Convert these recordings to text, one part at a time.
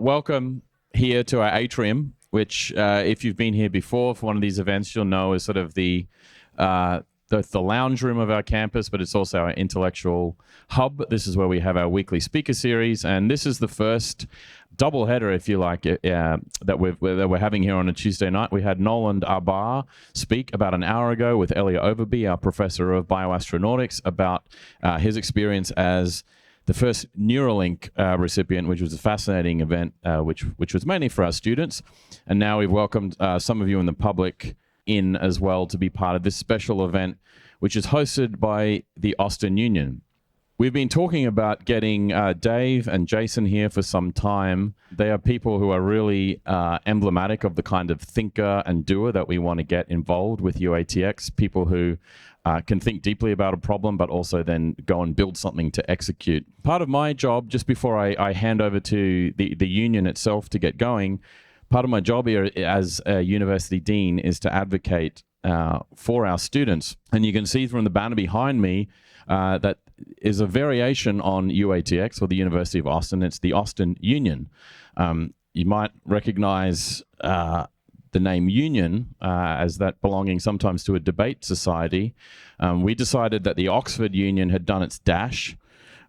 Welcome here to our atrium, which if you've been here before for one of these events, you'll know is sort of the lounge room of our campus, but it's also our intellectual hub. This is where we have our weekly speaker series, and this is the first double header, if you like, that we're having here on a Tuesday night. We had Nolan Arbar speak about an hour ago with Elliot Overby, our professor of bioastronautics, about his experience as the first Neuralink recipient, which was a fascinating event, which was mainly for our students. And now we've welcomed some of you in the public in as well to be part of this special event, which is hosted by the Austin Union. We've been talking about getting Dave and Jason here for some time. They are people who are really emblematic of the kind of thinker and doer that we want to get involved with UATX, people who can think deeply about a problem, but also then go and build something to execute. Part of my job, just before I hand over to the union itself to get going, part of my job here as a university dean is to advocate for our students. And you can see from the banner behind me that is a variation on UATX, or the University of Austin. It's the Austin Union. You might recognize the name union as that belonging sometimes to a debate society. We decided that the Oxford Union had done its dash,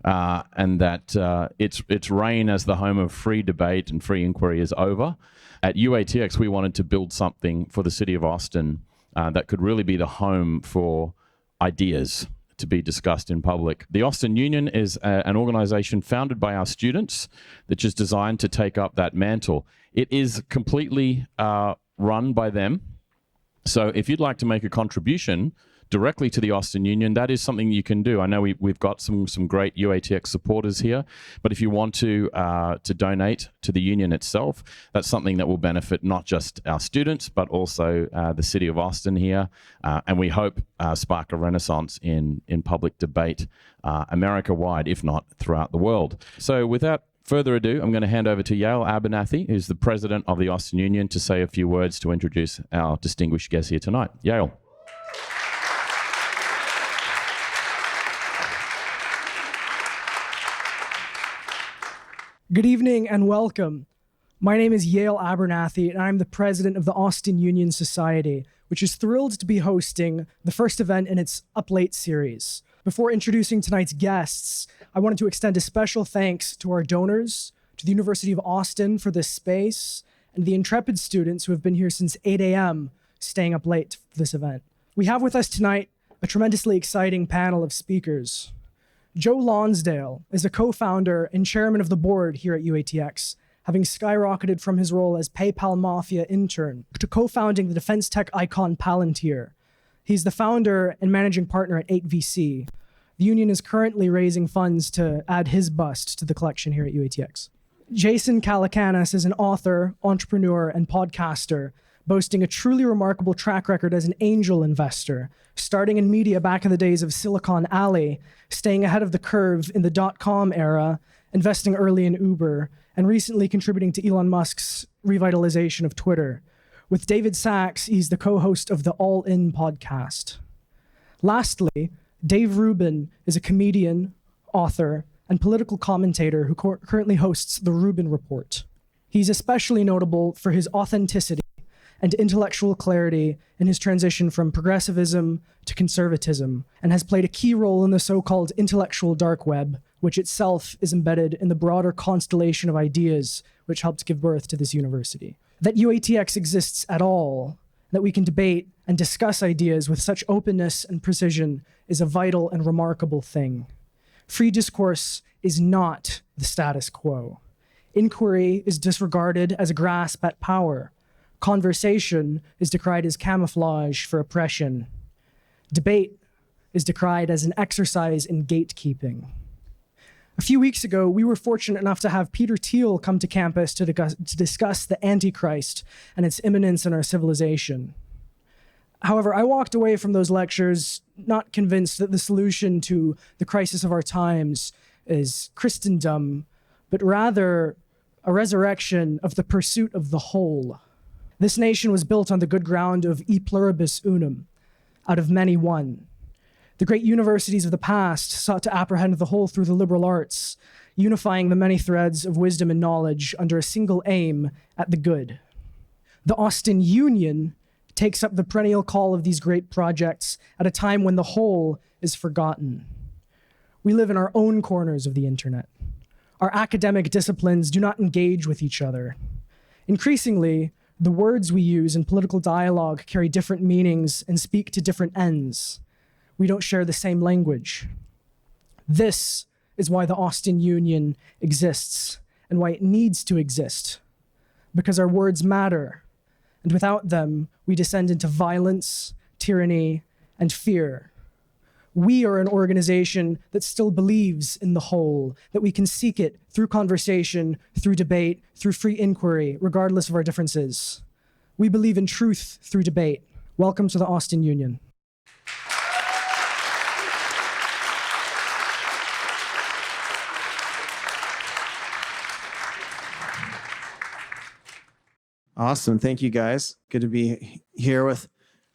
and that its reign as the home of free debate and free inquiry is over. At UATX, we wanted to build something for the city of Austin that could really be the home for ideas to be discussed in public. The Austin Union is an organization founded by our students that is designed to take up that mantle. It is completely run by them. So if you'd like to make a contribution directly to the Austin Union, that is something you can do. I know we've got some great UATX supporters here, but if you want to donate to the union itself, that's something that will benefit not just our students, but also the city of Austin here, and we hope spark a renaissance in public debate America-wide, if not throughout the world. So without further ado, I'm going to hand over to Yale Abernathy, who's the president of the Austin Union, to say a few words to introduce our distinguished guest here tonight. Yale. Good evening and welcome. My name is Yale Abernathy, and I'm the president of the Austin Union Society, which is thrilled to be hosting the first event in its Up Late series. Before introducing tonight's guests, I wanted to extend a special thanks to our donors, to the University of Austin for this space, and the intrepid students who have been here since 8 a.m. staying up late for this event. We have with us tonight a tremendously exciting panel of speakers. Joe Lonsdale is a co-founder and chairman of the board here at UATX, having skyrocketed from his role as PayPal Mafia intern to co-founding the defense tech icon Palantir. He's the founder and managing partner at 8VC. The union is currently raising funds to add his bust to the collection here at UATX. Jason Calacanis is an author, entrepreneur, and podcaster, boasting a truly remarkable track record as an angel investor, starting in media back in the days of Silicon Alley, staying ahead of the curve in the dot-com era, investing early in Uber, and recently contributing to Elon Musk's revitalization of Twitter. With David Sachs, he's the co-host of the All In podcast. Lastly, Dave Rubin is a comedian, author, and political commentator who currently hosts the Rubin Report. He's especially notable for his authenticity and intellectual clarity in his transition from progressivism to conservatism, and has played a key role in the so-called intellectual dark web, which itself is embedded in the broader constellation of ideas which helped give birth to this university. That UATX exists at all, that we can debate and discuss ideas with such openness and precision, is a vital and remarkable thing. Free discourse is not the status quo. Inquiry is disregarded as a grasp at power. Conversation is decried as camouflage for oppression. Debate is decried as an exercise in gatekeeping. A few weeks ago, we were fortunate enough to have Peter Thiel come to campus to discuss the Antichrist and its imminence in our civilization. However, I walked away from those lectures not convinced that the solution to the crisis of our times is Christendom, but rather a resurrection of the pursuit of the whole. This nation was built on the good ground of e pluribus unum, out of many one. The great universities of the past sought to apprehend the whole through the liberal arts, unifying the many threads of wisdom and knowledge under a single aim at the good. The Austin Union takes up the perennial call of these great projects at a time when the whole is forgotten. We live in our own corners of the internet. Our academic disciplines do not engage with each other. Increasingly, the words we use in political dialogue carry different meanings and speak to different ends. We don't share the same language. This is why the Austin Union exists and why it needs to exist, because our words matter, and without them, we descend into violence, tyranny, and fear. We are an organization that still believes in the whole, that we can seek it through conversation, through debate, through free inquiry, regardless of our differences. We believe in truth through debate. Welcome to the Austin Union. Awesome. Thank you, guys. Good to be here with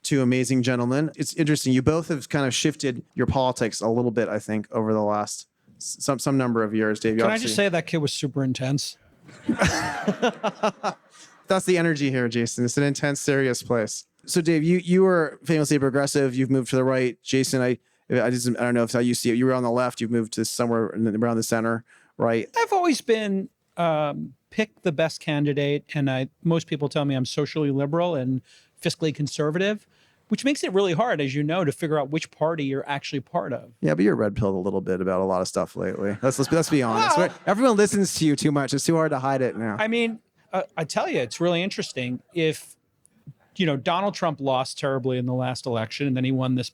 two amazing gentlemen. It's interesting. You both have kind of shifted your politics a little bit, I think, over the last some number of years. Dave, Can I just say that kid was super intense? That's the energy here, Jason. It's an intense, serious place. So, Dave, you were famously progressive. You've moved to the right. Jason, I don't know if how you see it. You were on the left. You've moved to somewhere around the center, right? I've always been pick the best candidate, and most people tell me I'm socially liberal and fiscally conservative, which makes it really hard, as you know, to figure out which party you're actually part of. Yeah, but you're red-pilled a little bit about a lot of stuff lately. Let's be honest. Well, everyone listens to you too much. It's too hard to hide it now. I mean, I tell you, it's really interesting. If Donald Trump lost terribly in the last election, and then he won this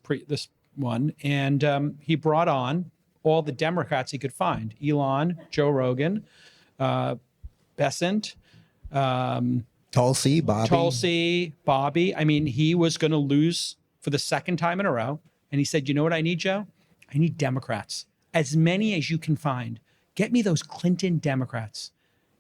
one, and he brought on all the Democrats he could find: Elon, Joe Rogan, Besant, Tulsi, Bobby. I mean, he was going to lose for the second time in a row. And he said, you know what I need, Joe? I need Democrats, as many as you can find. Get me those Clinton Democrats.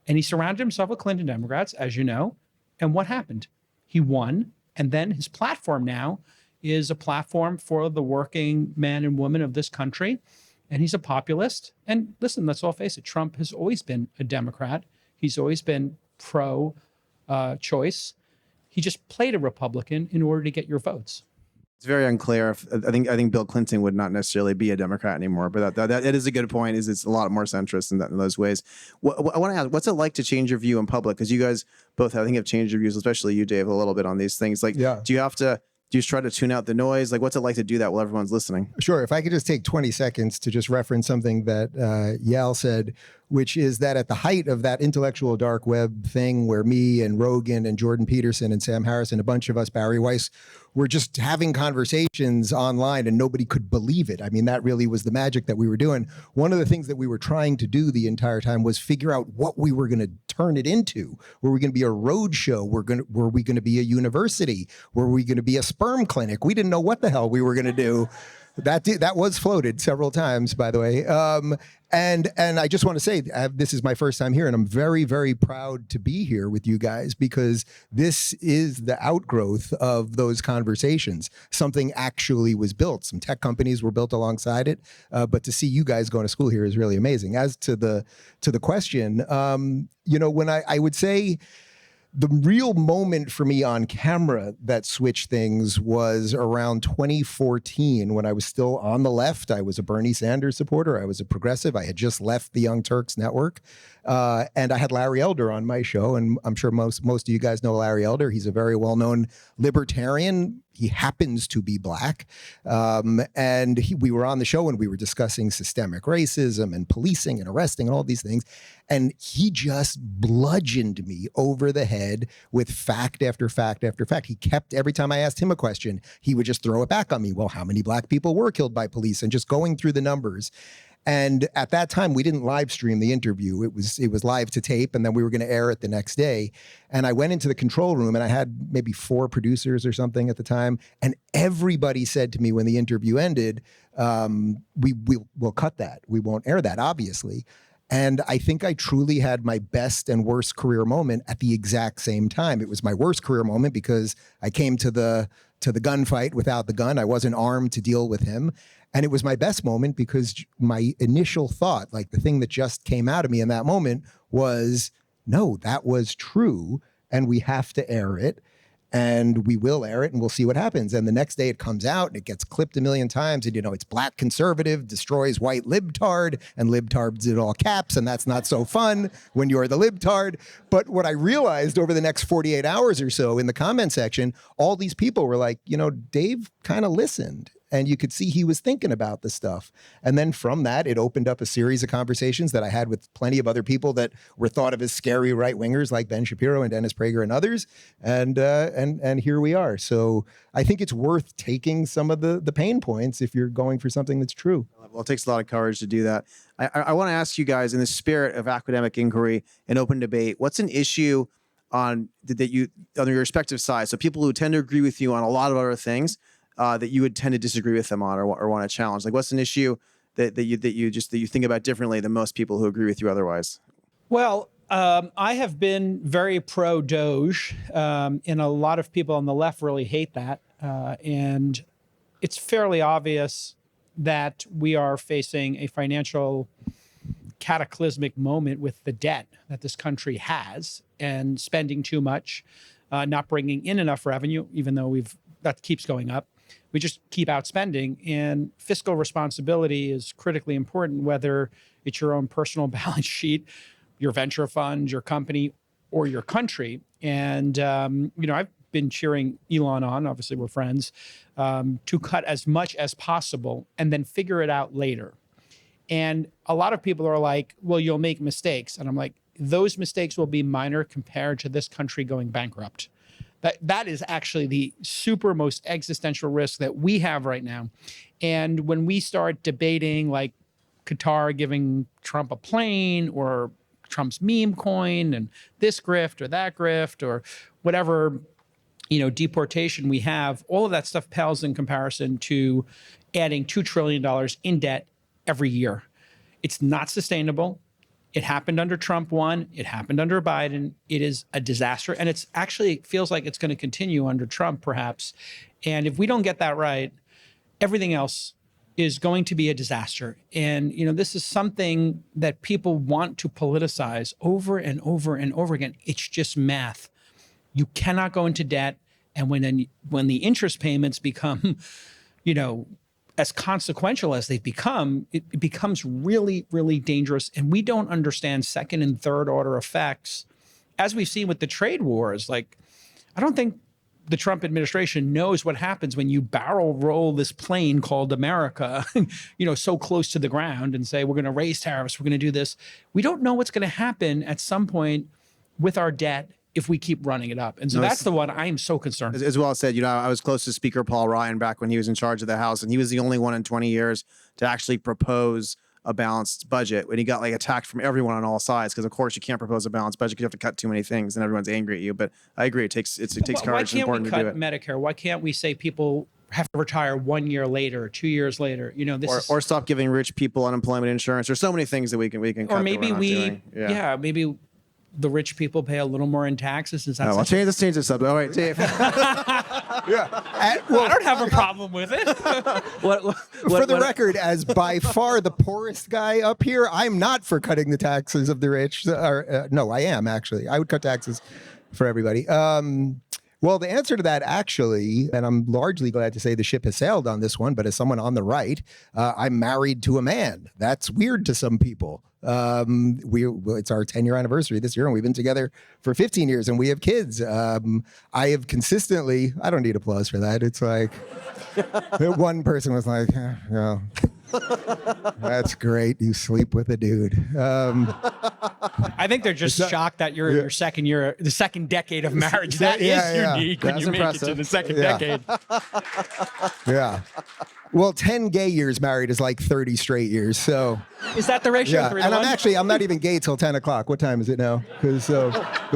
And he surrounded himself with Clinton Democrats, as you know. And what happened? He won. And then his platform now is a platform for the working men and women of this country. And he's a populist. And listen, let's all face it. Trump has always been a Democrat. He's always been pro-choice. He just played a Republican in order to get your votes. It's very unclear. I think Bill Clinton would not necessarily be a Democrat anymore, but that is a good point. It's a lot more centrist in those ways. I want to ask, what's it like to change your view in public? Because you guys both, I think, have changed your views, especially you, Dave, a little bit on these things. Like, yeah. Do you just try to tune out the noise? Like, what's it like to do that while everyone's listening? Sure. If I could just take 20 seconds to just reference something that Yale said, which is that at the height of that intellectual dark web thing where me and Rogan and Jordan Peterson and Sam Harris and a bunch of us, Barry Weiss, were just having conversations online and nobody could believe it. I mean, that really was the magic that we were doing. One of the things that we were trying to do the entire time was figure out what we were going to turn it into. Were we going to be a road show? Were we going to be a university? Were we going to be a sperm clinic? We didn't know what the hell we were going to do. That was floated several times, by the way. And I just want to say, this is my first time here, and I'm very, very proud to be here with you guys because this is the outgrowth of those conversations. Something actually was built. Some tech companies were built alongside it, but to see you guys going to school here is really amazing. As to the question, when I would say, the real moment for me on camera that switched things was around 2014 when I was still on the left. I was a Bernie Sanders supporter. I was a progressive. I had just left the Young Turks network. And I had Larry Elder on my show. And I'm sure most of you guys know Larry Elder. He's a very well-known libertarian. He happens to be black. We were on the show and we were discussing systemic racism and policing and arresting and all these things. And he just bludgeoned me over the head with fact after fact after fact. He kept, every time I asked him a question, he would just throw it back on me. Well, how many black people were killed by police? And just going through the numbers. And at that time, we didn't live stream the interview. It was live to tape, and then we were going to air it the next day. And I went into the control room, and I had maybe 4 producers or something at the time. And everybody said to me when the interview ended, we'll cut that. We won't air that, obviously. And I think I truly had my best and worst career moment at the exact same time. It was my worst career moment because I came to the to the gunfight without the gun. I wasn't armed to deal with him. And it was my best moment because my initial thought, like the thing that just came out of me in that moment was, no, that was true. And we have to air it. And we will air it and we'll see what happens. And the next day it comes out and it gets clipped a million times. And, it's black conservative destroys white libtard, and libtards in all caps. And that's not so fun when you're the libtard. But what I realized over the next 48 hours or so in the comment section, all these people were like, Dave kind of listened. And you could see he was thinking about the stuff. And then from that, it opened up a series of conversations that I had with plenty of other people that were thought of as scary right-wingers like Ben Shapiro and Dennis Prager and others. And here we are. So I think it's worth taking some of the pain points if you're going for something that's true. Well, it takes a lot of courage to do that. I want to ask you guys, in the spirit of academic inquiry and open debate, what's an issue on your respective sides? So people who tend to agree with you on a lot of other things, that you would tend to disagree with them on or want to challenge? Like, what's an issue that you think about differently than most people who agree with you otherwise? Well, I have been very pro Doge, and a lot of people on the left really hate that. And it's fairly obvious that we are facing a financial cataclysmic moment with the debt that this country has, and spending too much, not bringing in enough revenue, even though that keeps going up. We just keep outspending, and fiscal responsibility is critically important, whether it's your own personal balance sheet, your venture fund, your company, or your country. And, I've been cheering Elon on, obviously we're friends, to cut as much as possible and then figure it out later. And a lot of people are like, well, you'll make mistakes. And I'm like, those mistakes will be minor compared to this country going bankrupt. That is actually the super most existential risk that we have right now. And when we start debating like Qatar giving Trump a plane, or Trump's meme coin, and this grift or that grift, or whatever, deportation we have, all of that stuff pales in comparison to adding $2 trillion in debt every year. It's not sustainable. It happened under Trump 1. It happened under Biden. It is a disaster. And it feels like it's going to continue under Trump, perhaps. And if we don't get that right, everything else is going to be a disaster. And, this is something that people want to politicize over and over and over again. It's just math. You cannot go into debt. And when the interest payments become, as consequential as they've become, it becomes really, really dangerous. And we don't understand second and third order effects, as we've seen with the trade wars. Like, I don't think the Trump administration knows what happens when you barrel roll this plane called America, so close to the ground, and say, we're going to raise tariffs, we're going to do this. We don't know what's going to happen at some point with our debt if we keep running it up. And so that's the one I am so concerned. As well said, I was close to Speaker Paul Ryan back when he was in charge of the House, and he was the only one in 20 years to actually propose a balanced budget, when he got attacked from everyone on all sides, because of course you can't propose a balanced budget because you have to cut too many things and everyone's angry at you. But I agree, it takes courage. It's important to do it. Why can't we cut Medicare? Why can't we say people have to retire 1 year later, 2 years later? Or stop giving rich people unemployment insurance. There's so many things that we can cut. Or maybe maybe the rich people pay a little more in taxes. Let's change the subject. All right, Dave. I don't have a problem with it. For the record, as by far the poorest guy up here, I'm not for cutting the taxes of the rich. No, I am actually. I would cut taxes for everybody. Well, the answer to that, actually, and I'm largely glad to say the ship has sailed on this one, but as someone on the right, I'm married to a man. That's weird to some people. It's our 10-year anniversary this year, and we've been together for 15 years, and we have kids. I have consistently, I don't need applause for that. It's like, one person was like, that's great. You sleep with a dude. I think they're just shocked that you're in your second year, the second decade of marriage. That is unique when you make it to the second decade. Yeah. Well, 10 gay years married is like 30 straight years. So Is that the ratio? Yeah, 3 and to I'm 1? I'm not even gay till 10 o'clock. What time is it now? Because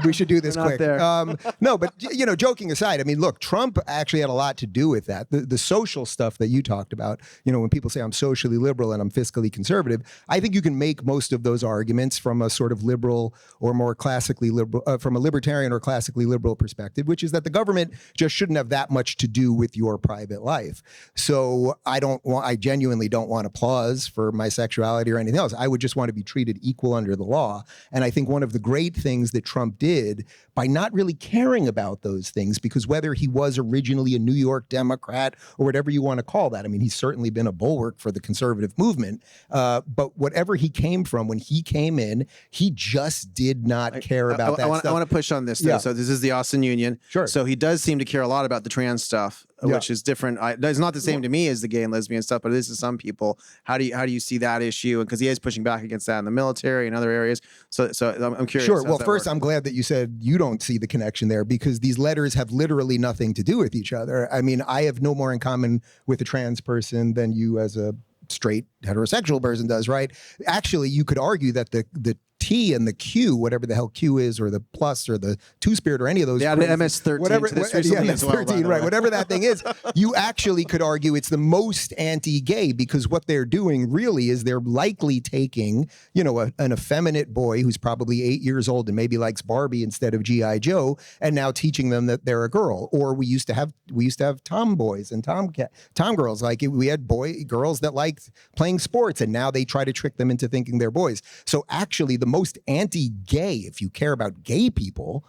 we should do this We're not quick. there. No, but joking aside, I mean, look, Trump actually had a lot to do with that. The social stuff that you talked about, when people say I'm socially liberal and I'm fiscally conservative, I think you can make most of those arguments from a sort of liberal or more classically liberal, from a libertarian or classically liberal perspective, which is that the government just shouldn't have that much to do with your private life. So I genuinely don't want applause for my sexuality or anything else. I would just want to be treated equal under the law. And I think one of the great things that Trump did by not really caring about those things, because whether he was originally a New York Democrat or whatever you want to call that, I mean, he's certainly been a bulwark for the conservative movement. But whatever he came from, when he came in, he just did not care about that stuff. I want to push on this, though. Yeah. So this is the Austin Union. Sure. So he does seem to care a lot about the trans stuff, which is different. It's not the same to me as the gay and lesbian stuff, but it is to some people. How do you see that issue? And because he is pushing back against that in the military and other areas. So I'm curious. Sure. Well, first, I'm glad that you said you don't see the connection there, because these letters have literally nothing to do with each other. I mean, I have no more in common with a trans person than you as a straight heterosexual person does, right? Actually, you could argue that the T and the Q, whatever the hell Q is, or the plus or the two-spirit or any of those. Yeah, the MS-13. Whatever, to this recently as well, by MS-13, the right? way. Whatever that thing is, you actually could argue it's the most anti-gay, because what they're doing really is they're likely taking, an effeminate boy who's probably 8 years old and maybe likes Barbie instead of G.I. Joe, and now teaching them that they're a girl. Or we used to have tomboys and tom girls. Like we had girls that liked playing sports, and now they try to trick them into thinking they're boys. So actually, the most anti-gay, if you care about gay people,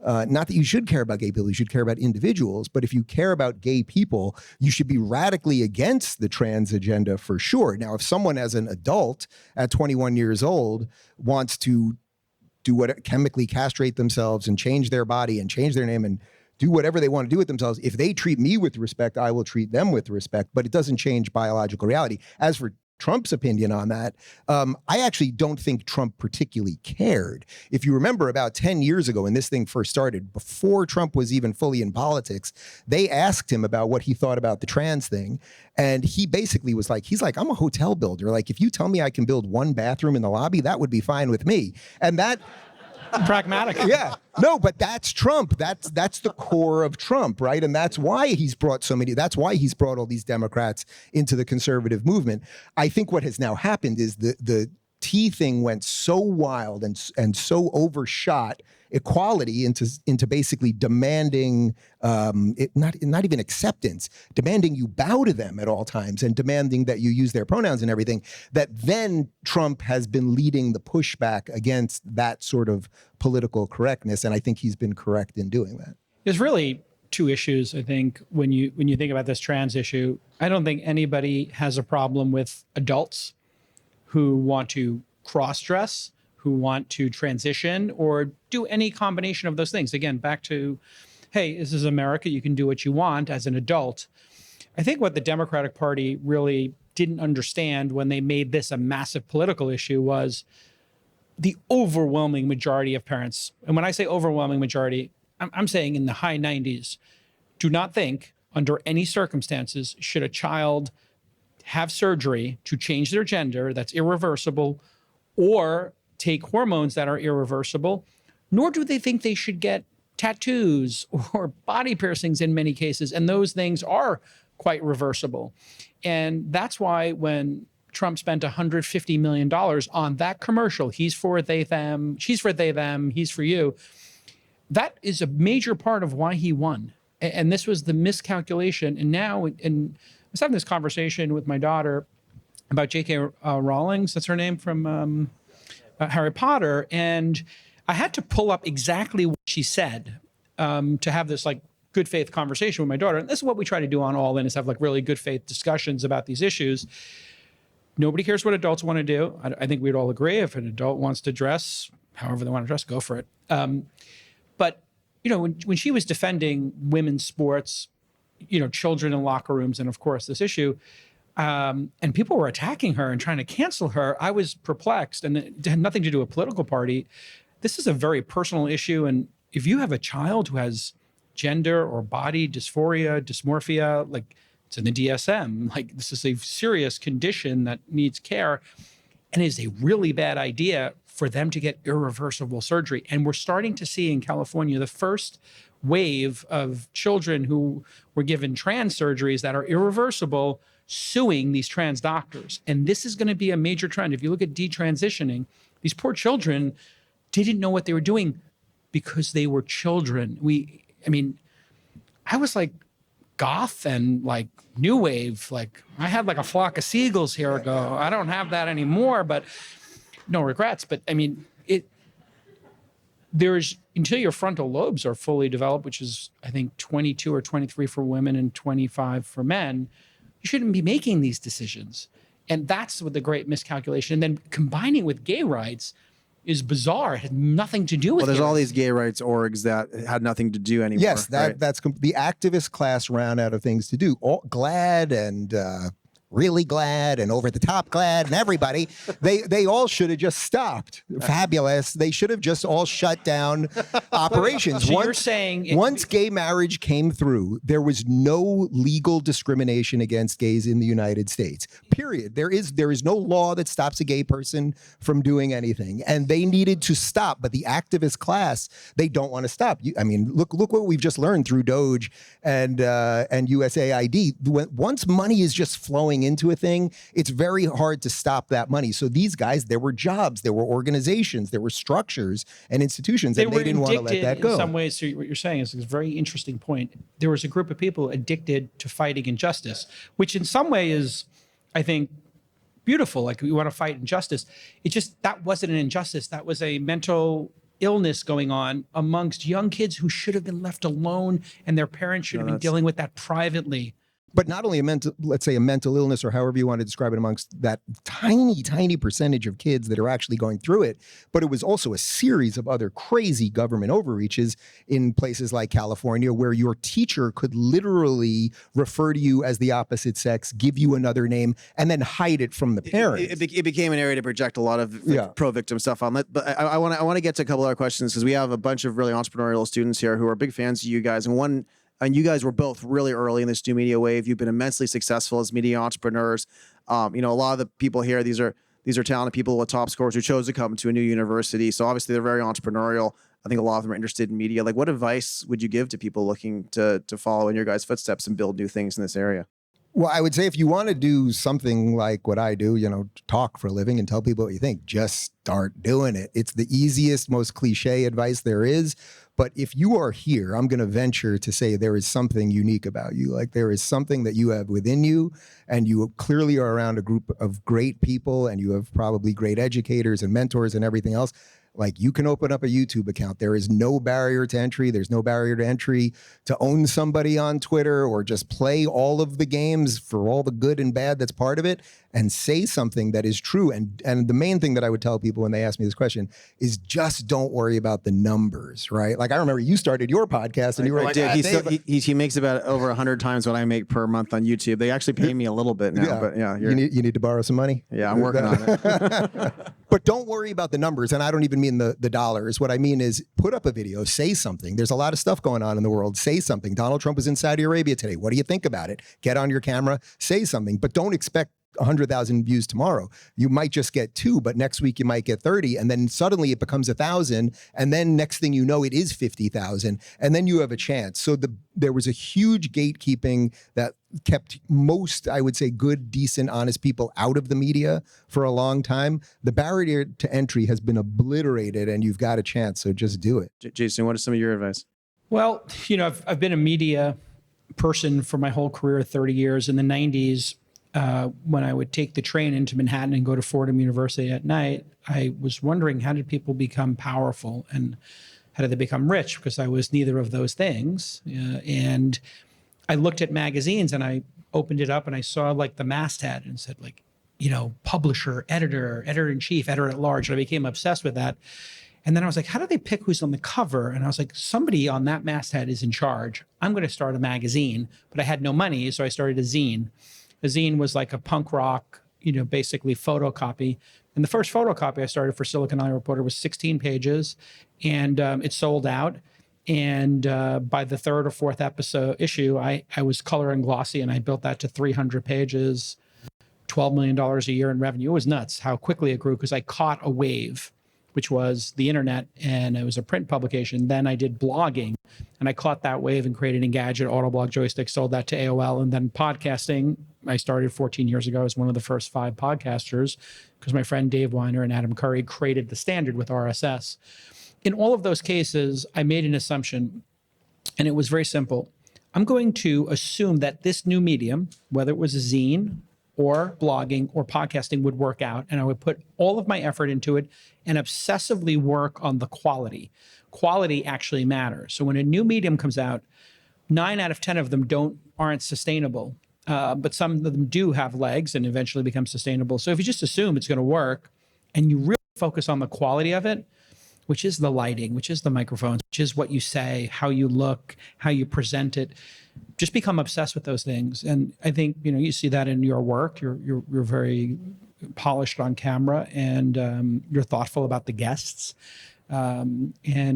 not that you should care about gay people, you should care about individuals, but if you care about gay people, you should be radically against the trans agenda for sure. Now, if someone as an adult at 21 years old wants to chemically castrate themselves and change their body and change their name and do whatever they want to do with themselves, if they treat me with respect, I will treat them with respect, but it doesn't change biological reality. As for Trump's opinion on that, I actually don't think Trump particularly cared. If you remember about 10 years ago when this thing first started, before Trump was even fully in politics, they asked him about what he thought about the trans thing. And he basically was like, I'm a hotel builder. Like, if you tell me I can build one bathroom in the lobby, that would be fine with me. And that... Pragmatic. Yeah. No, but that's Trump. That's the core of Trump, right? And that's why he's brought all these Democrats into the conservative movement. I think what has now happened is the T thing went so wild and so overshot equality into basically demanding not even acceptance, demanding you bow to them at all times and demanding that you use their pronouns and everything, that then Trump has been leading the pushback against that sort of political correctness. And I think he's been correct in doing that. There's really two issues, I think, when you think about this trans issue. I don't think anybody has a problem with adults who want to cross-dress, who want to transition, or do any combination of those things. Again, back to, hey, this is America. You can do what you want as an adult. I think what the Democratic Party really didn't understand when they made this a massive political issue was the overwhelming majority of parents. And when I say overwhelming majority, I'm saying in the high 90s, do not think under any circumstances should a child have surgery to change their gender that's irreversible, or take hormones that are irreversible, nor do they think they should get tattoos or body piercings in many cases. And those things are quite reversible. And that's why when Trump spent $150 million on that commercial, he's for they, them, she's for they, them, he's for you, that is a major part of why he won. And this was the miscalculation. And now, and I was having this conversation with my daughter about J.K. Rowling, that's her name, from Harry Potter. And I had to pull up exactly what she said to have this like good faith conversation with my daughter. And this is what we try to do on All In, is have like really good faith discussions about these issues. Nobody cares what adults want to do. I think we'd all agree if an adult wants to dress however they want to dress, go for it. But, you know, when she was defending women's sports, you know, children in locker rooms, and of course this issue, and people were attacking her and trying to cancel her, I was perplexed. And it had nothing to do with a political party. This is a very personal issue. And if you have a child who has gender or body dysphoria, dysmorphia, like it's in the DSM, like this is a serious condition that needs care, And it is a really bad idea for them to get irreversible surgery. And we're starting to see in California the first wave of children who were given trans surgeries that are irreversible suing these trans doctors. And this is going to be a major trend. If you look at detransitioning, these poor children didn't know what they were doing because they were children. I was like goth and like new wave. Like I had like a flock of seagulls here ago. I don't have that anymore, but no regrets. But I mean, there's until your frontal lobes are fully developed, which is I think 22 or 23 for women and 25 for men, you shouldn't be making these decisions. And that's what the great miscalculation. And then combining with gay rights is bizarre. It had nothing to do with. Well, there's gay all rights. these gay rights orgs that had nothing to do anymore. Yes, right? that's the activist class ran out of things to do. All, GLAD and really glad and over the top glad and everybody, they all should have just stopped. Fabulous. They should have just all shut down operations. So you're saying once gay marriage came through, there was no legal discrimination against gays in the United States. Period. There is no law that stops a gay person from doing anything, and they needed to stop. But the activist class, they don't want to stop. Look what we've just learned through Doge and USAID. Once money is just flowing into a thing, it's very hard to stop that money. So these guys, there were jobs, there were organizations, there were structures and institutions, and they didn't want to let that go. In some ways, so what you're saying is a very interesting point. There was a group of people addicted to fighting injustice, which in some way is, I think, beautiful. Like we want to fight injustice. It just, that wasn't an injustice. That was a mental illness going on amongst young kids who should have been left alone, and their parents should have been dealing with that privately. But not only a mental illness, or however you want to describe it, amongst that tiny percentage of kids that are actually going through it, but it was also a series of other crazy government overreaches in places like California, where your teacher could literally refer to you as the opposite sex, give you another name, and then hide it from the parents. It became an area to project a lot of pro-victim stuff on that. But I want to get to a couple other questions, because we have a bunch of really entrepreneurial students here who are big fans of you guys, and you guys were both really early in this new media wave. You've been immensely successful as media entrepreneurs. A lot of the people here, these are talented people with top scores who chose to come to a new university. So obviously they're very entrepreneurial. I think a lot of them are interested in media. Like, what advice would you give to people looking to follow in your guys' footsteps and build new things in this area? Well, I would say if you want to do something like what I do, talk for a living and tell people what you think, just start doing it. It's the easiest, most cliche advice there is. But if you are here, I'm going to venture to say there is something unique about you. Like, there is something that you have within you, and you clearly are around a group of great people, and you have probably great educators and mentors and everything else. Like, you can open up a YouTube account. There is no barrier to entry. There's no barrier to entry to own somebody on Twitter, or just play all of the games for all the good and bad that's part of it, and say something that is true. And the main thing that I would tell people when they ask me this question is just don't worry about the numbers, right? Like, I remember you started your podcast and you were like, he makes about over 100 times what I make per month on YouTube. They actually pay me a little bit now, but you need to borrow some money. Yeah, I'm working on it. But don't worry about the numbers. And I don't even mean the dollars. What I mean is put up a video, say something. There's a lot of stuff going on in the world. Say something. Donald Trump was in Saudi Arabia today. What do you think about it? Get on your camera, say something, but don't expect 100,000 views tomorrow. You might just get 2, but next week you might get 30, and then suddenly it becomes 1,000, and then next thing you know, it is 50,000, and then you have a chance. So there was a huge gatekeeping that kept most, I would say, good, decent, honest people out of the media for a long time. The barrier to entry has been obliterated, and you've got a chance, so just do it. Jason, what is some of your advice? Well, I've been a media person for my whole career, 30 years. In the 90s, when I would take the train into Manhattan and go to Fordham University at night, I was wondering, how did people become powerful and how did they become rich? Because I was neither of those things. And I looked at magazines and I opened it up and I saw like the masthead and said like, publisher, editor-in-chief, editor-at-large. And I became obsessed with that. And then I was like, how do they pick who's on the cover? And I was like, somebody on that masthead is in charge. I'm going to start a magazine, but I had no money. So I started a zine. A zine was like a punk rock, basically photocopy. And the first photocopy I started for Silicon Valley Reporter was 16 pages, and it sold out. And by the 3rd or 4th issue, I was color and glossy, and I built that to 300 pages, $12 million a year in revenue. It was nuts how quickly it grew because I caught a wave, which was the internet, and it was a print publication. Then I did blogging, and I caught that wave and created Engadget, Autoblog, Joystick, sold that to AOL, and then podcasting. I started 14 years ago as one of the first 5 podcasters because my friend Dave Weiner and Adam Curry created the standard with RSS. In all of those cases, I made an assumption, and it was very simple. I'm going to assume that this new medium, whether it was a zine or blogging or podcasting, would work out, and I would put all of my effort into it and obsessively work on the quality. Quality actually matters. So when a new medium comes out, 9 out of 10 of them aren't sustainable, but some of them do have legs and eventually become sustainable. So if you just assume it's going to work and you really focus on the quality of it, which is the lighting, which is the microphones, which is what you say, how you look, how you present it, just become obsessed with those things. And I think, you see that in your work. You're very polished on camera, and you're thoughtful about the guests, and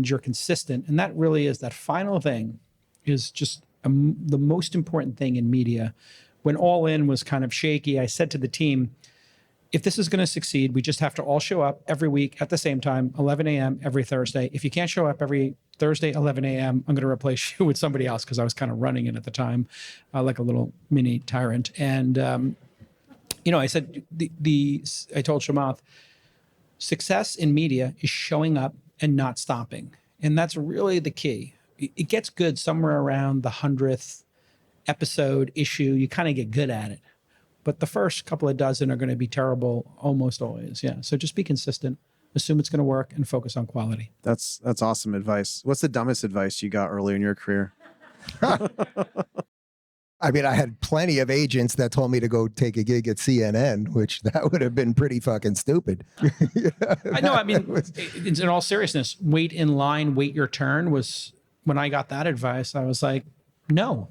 you're consistent. And that really is, that final thing is just the most important thing in media. When All In was kind of shaky, I said to the team, if this is going to succeed, we just have to all show up every week at the same time, 11 a.m. every Thursday. If you can't show up every Thursday, 11 a.m., I'm going to replace you with somebody else, because I was kind of running it at the time, like a little mini tyrant. And, I said, I told Chamath, success in media is showing up and not stopping. And that's really the key. It gets good somewhere around the 100th episode issue. You kind of get good at it. But the first couple of dozen are going to be terrible almost always. Yeah. So just be consistent, assume it's going to work, and focus on quality. That's awesome advice. What's the dumbest advice you got early in your career? I mean, I had plenty of agents that told me to go take a gig at CNN, which that would have been pretty fucking stupid. I know. I mean, in all seriousness, wait in line, wait your turn was, when I got that advice, I was like, no.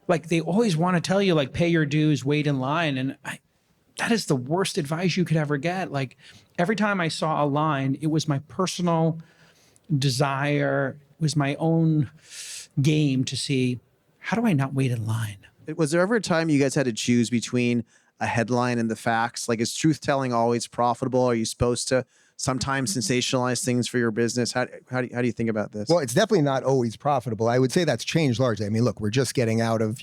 Like, they always want to tell you, like, pay your dues, wait in line. And that is the worst advice you could ever get. Like, every time I saw a line, it was my personal desire, it was my own game to see, how do I not wait in line? Was there ever a time you guys had to choose between a headline and the facts? Like, is truth telling always profitable? Are you supposed to sometimes sensationalize things for your business? How do you think about this? Well, it's definitely not always profitable. I would say that's changed largely. I mean, look, we're just getting out of,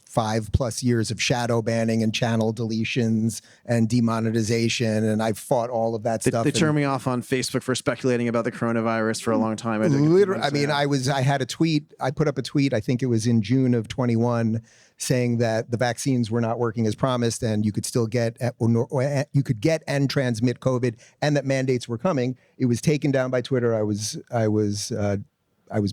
5+ years of shadow banning and channel deletions and demonetization, and I've fought all of that stuff. They turned me off on Facebook for speculating about the coronavirus for a long time. Literally, I mean, I had a tweet. I put up a tweet, I think it was in June of 21, saying that the vaccines were not working as promised, and you could still get and transmit COVID, and that mandates were coming. It was taken down by Twitter. I was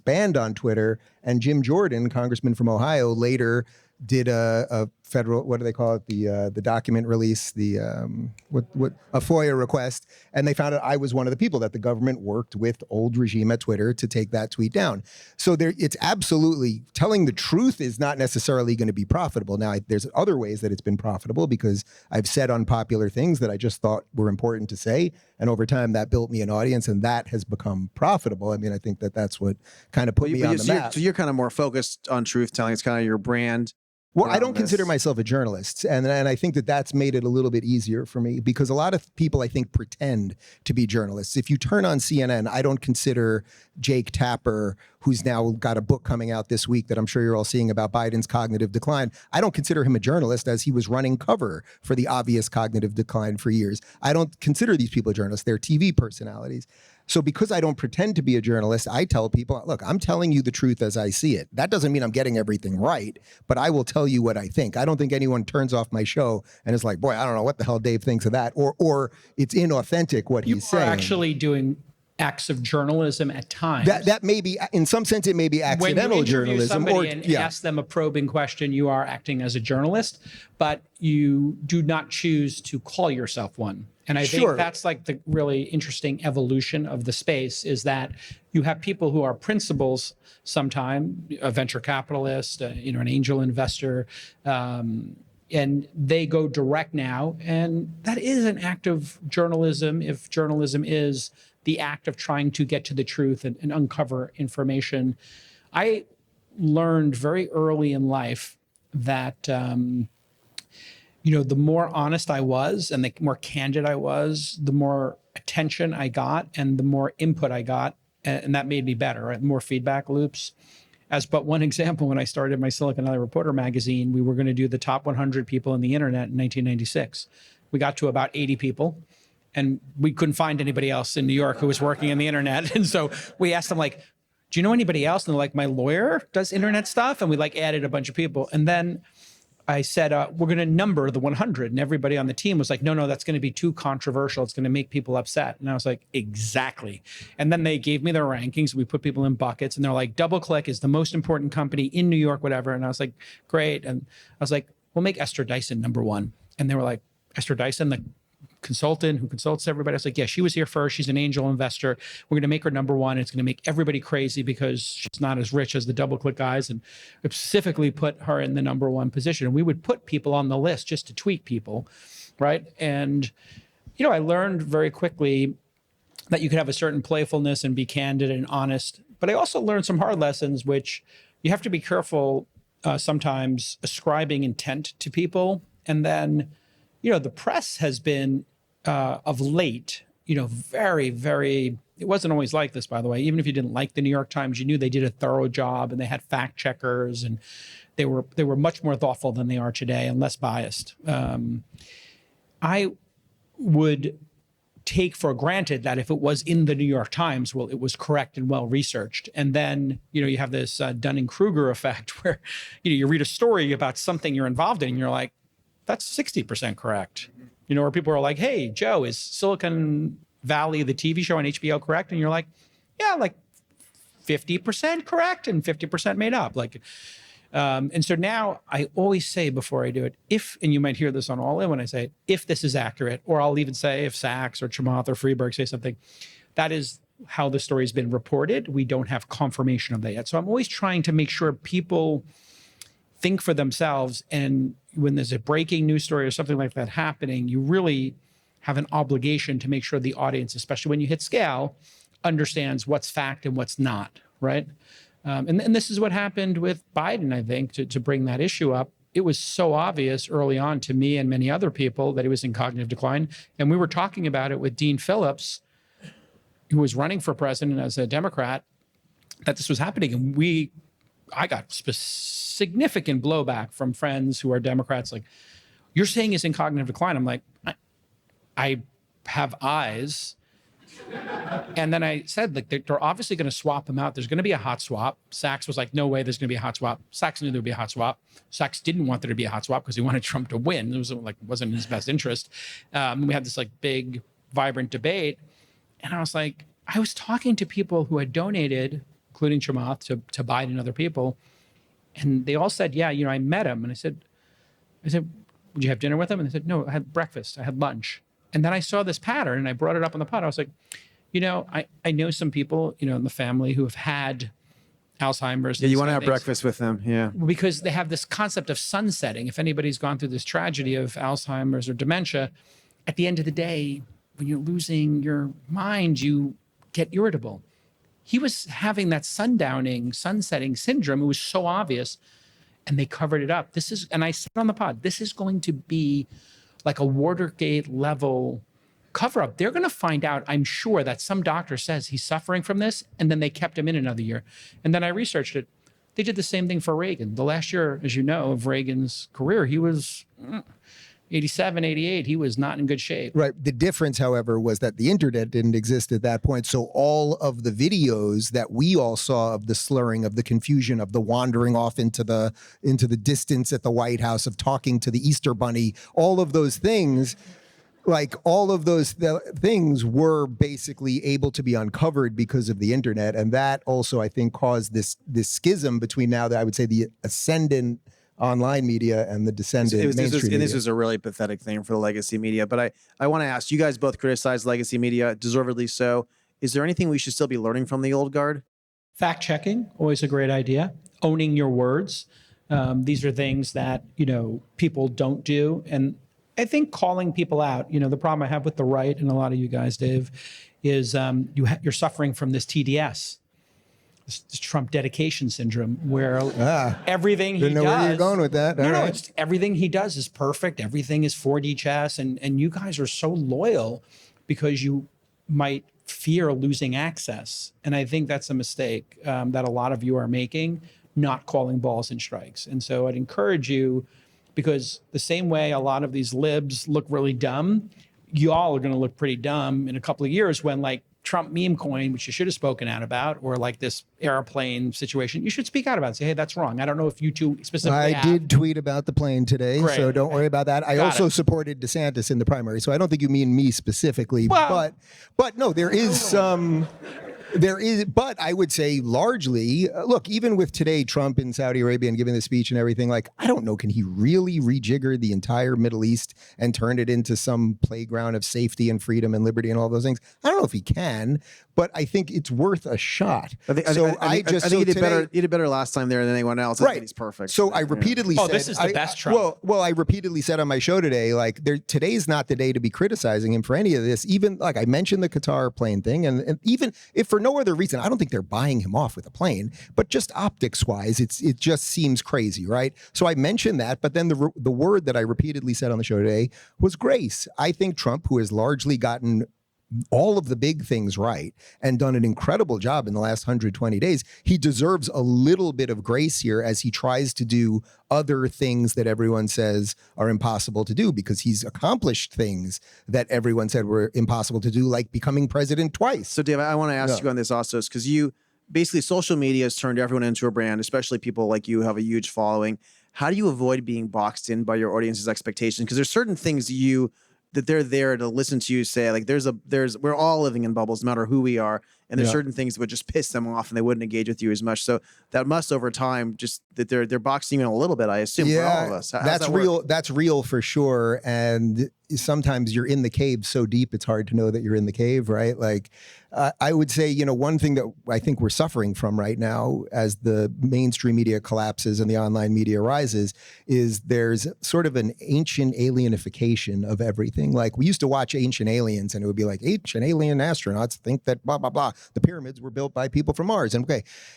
banned on Twitter, and Jim Jordan, congressman from Ohio, later did a federal, what do they call it? The document release, a FOIA request. And they found out I was one of the people that the government worked with old regime at Twitter to take that tweet down. So it's absolutely, telling the truth is not necessarily going to be profitable. Now, there's other ways that it's been profitable, because I've said unpopular things that I just thought were important to say. And over time that built me an audience, and that has become profitable. I mean, I think that's what kind of put me on the map. So you're kind of more focused on truth telling. It's kind of your brand. Well, I don't consider myself a journalist, and I think that's made it a little bit easier for me, because a lot of people, I think, pretend to be journalists. If you turn on CNN, I don't consider Jake Tapper, who's now got a book coming out this week that I'm sure you're all seeing about Biden's cognitive decline, I don't consider him a journalist, as he was running cover for the obvious cognitive decline for years. I don't consider these people journalists. They're TV personalities. So because I don't pretend to be a journalist, I tell people, look, I'm telling you the truth as I see it. That doesn't mean I'm getting everything right, but I will tell you what I think. I don't think anyone turns off my show and is like, boy, I don't know what the hell Dave thinks of that, or it's inauthentic what he's saying. You are actually doing acts of journalism at times. That may be, in some sense, it may be accidental journalism. When you interview somebody and ask them a probing question, you are acting as a journalist, but you do not choose to call yourself one. And I think that's like the really interesting evolution of the space, is that you have people who are principals sometime, a venture capitalist, an angel investor, and they go direct now. And that is an act of journalism, if journalism is the act of trying to get to the truth and uncover information. I learned very early in life that the more honest I was and the more candid I was, the more attention I got and the more input I got. And that made me better, right? More feedback loops. As but one example, when I started my Silicon Valley Reporter magazine, we were going to do the top 100 people on the internet in 1996. We got to about 80 people. And we couldn't find anybody else in New York who was working on the internet. And so we asked them, like, do you know anybody else? And they're like, my lawyer does internet stuff. And we like added a bunch of people. And then I said, we're going to number the 100. And everybody on the team was like, no, that's going to be too controversial. It's going to make people upset. And I was like, exactly. And then they gave me their rankings. We put people in buckets. And they're like, DoubleClick is the most important company in New York, whatever. And I was like, great. And I was like, we'll make Esther Dyson #1. And they were like, Esther Dyson, the consultant who consults everybody. I was like, yeah, she was here first. She's an angel investor. We're going to make her #1. It's going to make everybody crazy because she's not as rich as the DoubleClick guys. And we specifically put her in the #1 position. And we would put people on the list just to tweak people, right? And, I learned very quickly that you could have a certain playfulness and be candid and honest. But I also learned some hard lessons, which you have to be careful sometimes ascribing intent to people. And then, the press has been of late, very, very, it wasn't always like this, by the way. Even if you didn't like the New York Times, you knew they did a thorough job and they had fact checkers and they were much more thoughtful than they are today and less biased. I would take for granted that if it was in the New York Times, well, it was correct and well researched. And then, you have this Dunning-Kruger effect where, you read a story about something you're involved in and you're like, that's 60% correct. Where people are like, hey, Joe, is Silicon Valley, the TV show on HBO, correct? And you're like, yeah, like 50% correct and 50% made up. And so now I always say before I do it, and you might hear this on All In when I say, if this is accurate, or I'll even say if Sachs or Chamath or Freeberg say something, that is how the story's been reported. We don't have confirmation of that yet. So I'm always trying to make sure people think for themselves. And when there's a breaking news story or something like that happening, you really have an obligation to make sure the audience, especially when you hit scale, understands what's fact and what's not, right? And this is what happened with Biden, I think, to bring that issue up. It was so obvious early on to me and many other people that he was in cognitive decline. And we were talking about it with Dean Phillips, who was running for president as a Democrat, that this was happening. And I got significant blowback from friends who are Democrats. Like, you're saying he's in cognitive decline. I'm like, I have eyes. And then I said, like, they're obviously going to swap him out. There's going to be a hot swap. Sachs was like, no way there's going to be a hot swap. Sachs knew there would be a hot swap. Sachs didn't want there to be a hot swap because he wanted Trump to win. It wasn't in his best interest. We had this big, vibrant debate. And I was like, I was talking to people who had donated, including Chamath, to Biden and other people. And they all said, yeah, I met him. And I said, did you have dinner with him? And they said, no, I had breakfast. I had lunch. And then I saw this pattern and I brought it up on the pod. I was like, I know some people, in the family who have had Alzheimer's. Yeah, you want to have breakfast with them. Yeah. Because they have this concept of sunsetting. If anybody's gone through this tragedy of Alzheimer's or dementia, at the end of the day, when you're losing your mind, you get irritable. He was having that sunsetting syndrome. It was so obvious, and they covered it up. And I said on the pod, this is going to be like a Watergate level cover up. They're going to find out, I'm sure, that some doctor says he's suffering from this, and then they kept him in another year. And then I researched it. They did the same thing for Reagan. The last year, as you know, of Reagan's career, he was 87, 88, he was not in good shape. Right. The difference, however, was that the internet didn't exist at that point. So all of the videos that we all saw of the slurring, of the confusion, of the wandering off into the distance at the White House, of talking to the Easter Bunny, all of those things, things were basically able to be uncovered because of the internet. And that also, I think, caused this schism between now that I would say the ascendant online media and the descendant mainstream media. This was a really pathetic thing for the legacy media. But I want to ask, you guys both criticize legacy media, deservedly so. Is there anything we should still be learning from the old guard? Fact checking, always a great idea. Owning your words. These are things that, people don't do. And I think calling people out, the problem I have with the right and a lot of you guys, Dave, is you're suffering from this TDS. this Trump dedication syndrome, where everything he didn't know does. where you're going with that. No, All no, right. it's everything he does is perfect. Everything is 4D chess, and you guys are so loyal because you might fear losing access, and I think that's a mistake that a lot of you are making, not calling balls and strikes. And so I'd encourage you, because the same way a lot of these libs look really dumb, y'all are going to look pretty dumb in a couple of years when like Trump meme coin, which you should have spoken out about, or like this airplane situation, you should speak out about it. Say, hey, that's wrong. I don't know if you two specifically I did tweet about the plane today, Great. so don't worry about that. I Got also it. supported DeSantis in the primary, so I don't think you mean me specifically. Well- but no, there is some. There is, but I would say largely, look, even with today, Trump in Saudi Arabia and giving the speech and everything, like, I don't know, can he really rejigger the entire Middle East and turn it into some playground of safety and freedom and liberty and all those things? I don't know if he can, but I think it's worth a shot. I think he did better. He did better last time there than anyone else. I think he's perfect. So I repeatedly said, this is the best Trump. Well, I repeatedly said on my show today, like, today's not the day to be criticizing him for any of this. Even like I mentioned the Qatar plane thing, and even if for no other reason, I don't think they're buying him off with a plane, but just optics wise, it just seems crazy, right? So I mentioned that, but then the word that I repeatedly said on the show today was grace. I think Trump, who has largely gotten all of the big things right and done an incredible job in the last 120 days, he deserves a little bit of grace here as he tries to do other things that everyone says are impossible to do, because he's accomplished things that everyone said were impossible to do, like becoming president twice. So, Dave, I want to ask you on this also, because you basically, social media has turned everyone into a brand, especially people like you who have a huge following. How do you avoid being boxed in by your audience's expectations? Because there's certain things that they're there to listen to you say, like we're all living in bubbles, no matter who we are. And there's certain things that would just piss them off and they wouldn't engage with you as much. So that must over time, just that they're boxing you in a little bit, I assume, for all of us. That's real. That's real for sure. And sometimes you're in the cave so deep, it's hard to know that you're in the cave, right? Like, I would say, one thing that I think we're suffering from right now as the mainstream media collapses and the online media rises is there's sort of an ancient alienification of everything. Like, we used to watch Ancient Aliens and it would be like, ancient alien astronauts think that blah, blah, blah. The pyramids were built by people from Mars. And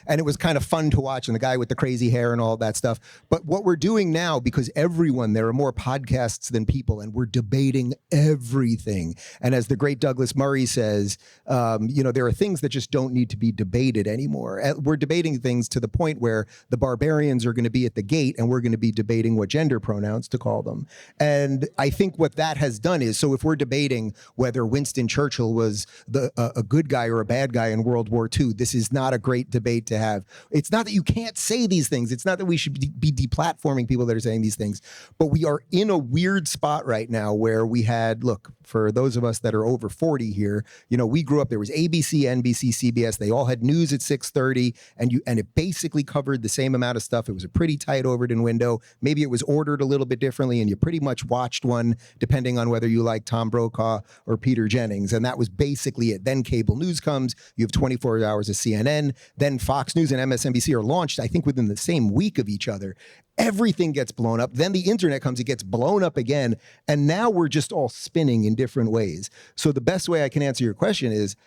it was kind of fun to watch, and the guy with the crazy hair and all that stuff. But what we're doing now, because there are more podcasts than people, and we're debating everything. And as the great Douglas Murray says, there are things that just don't need to be debated anymore. We're debating things to the point where the barbarians are going to be at the gate and we're going to be debating what gender pronouns to call them. And I think what that has done is, so if we're debating whether Winston Churchill was a good guy or a bad guy in World War II, this is not a great debate to have. It's not that you can't say these things. It's not that we should be deplatforming people that are saying these things, but we are in a weird spot right now where we had, look, for those of us that are over 40 here, we grew up, there was ABC, NBC, CBS. They all had news at 6:30, and it basically covered the same amount of stuff. It was a pretty tight Overton window. Maybe it was ordered a little bit differently, and you pretty much watched one depending on whether you like Tom Brokaw or Peter Jennings, and that was basically it. Then cable news comes. You have 24 hours of CNN. Then Fox News and MSNBC are launched, I think, within the same week of each other. Everything gets blown up. Then the internet comes, it gets blown up again. And now we're just all spinning in different ways. So the best way I can answer your question is,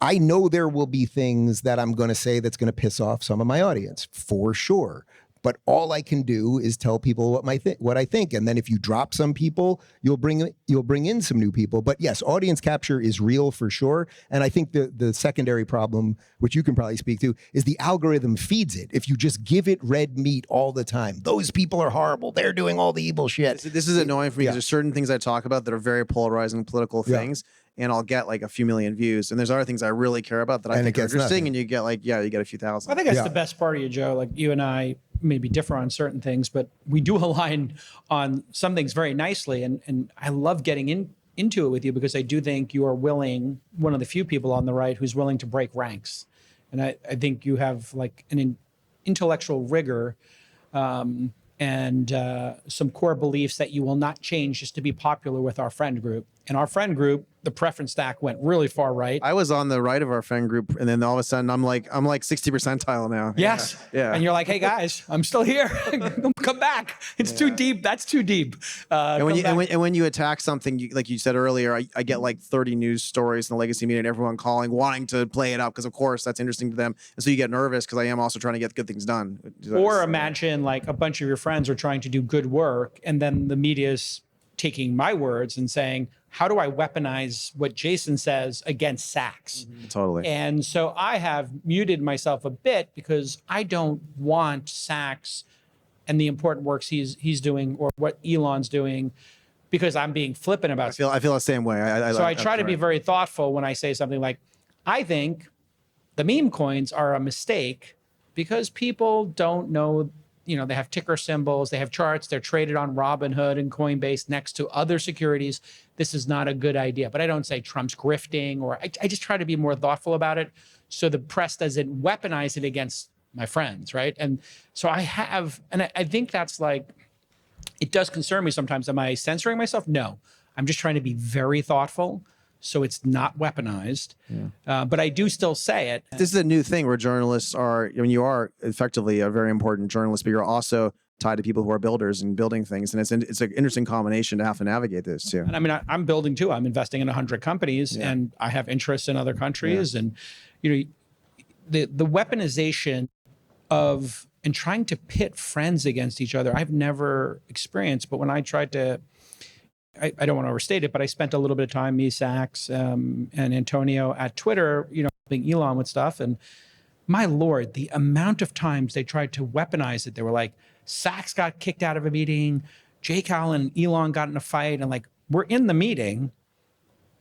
I know there will be things that I'm going to say that's going to piss off some of my audience, for sure. But all I can do is tell people what I think. And then if you drop some people, you'll bring in some new people. But yes, audience capture is real for sure. And I think the secondary problem, which you can probably speak to, is the algorithm feeds it. If you just give it red meat all the time, those people are horrible, they're doing all the evil shit. This is annoying for me because there's certain things I talk about that are very polarizing political things. And I'll get like a few million views. And there's other things I really care about that I think are interesting. Nothing. And you get you get a few thousand. I think that's the best part of you, Joe. Like, you and I maybe differ on certain things, but we do align on some things very nicely. And I love getting into it with you because I do think you are one of the few people on the right who's willing to break ranks. And I think you have like an intellectual rigor and some core beliefs that you will not change just to be popular with our friend group. in our friend group, the preference stack went really far right. I was on the right of our friend group, and then all of a sudden I'm like 60 percentile now. Yes. Yeah. And you're like, hey guys, I'm still here. Come back. It's too deep. That's too deep. And when you attack something, like you said earlier, I get like 30 news stories in the legacy media and everyone calling, wanting to play it up because of course that's interesting to them, and so you get nervous because I am also trying to get good things done. Or imagine like a bunch of your friends are trying to do good work, and then the media's taking my words and saying, how do I weaponize what Jason says against Sachs? Totally. And so I have muted myself a bit because I don't want Sachs and the important works he's doing or what Elon's doing, because I'm being flippant about I feel the same way. I try to be very thoughtful when I say something like, I think the meme coins are a mistake because people don't know, they have ticker symbols, they have charts, they're traded on Robinhood and Coinbase next to other securities. This is not a good idea. But I don't say Trump's grifting, or I just try to be more thoughtful about it so the press doesn't weaponize it against my friends, right? And so I think that's like, it does concern me sometimes. Am I censoring myself? No, I'm just trying to be very thoughtful so it's not weaponized. But I do still say it. This is a new thing where journalists are, you are effectively a very important journalist, but you're also tied to people who are builders and building things. And it's an interesting combination to have to navigate this too. And I mean, I'm building too. I'm investing in 100 companies and I have interests in other countries. And, the weaponization of, and trying to pit friends against each other, I've never experienced. But when I tried to, I don't want to overstate it, but I spent a little bit of time, me, Sachs, and Antonio at Twitter, helping Elon with stuff. And my Lord, the amount of times they tried to weaponize it. They were like, Sachs got kicked out of a meeting, Jay Cal and Elon got in a fight, and like, we're in the meeting.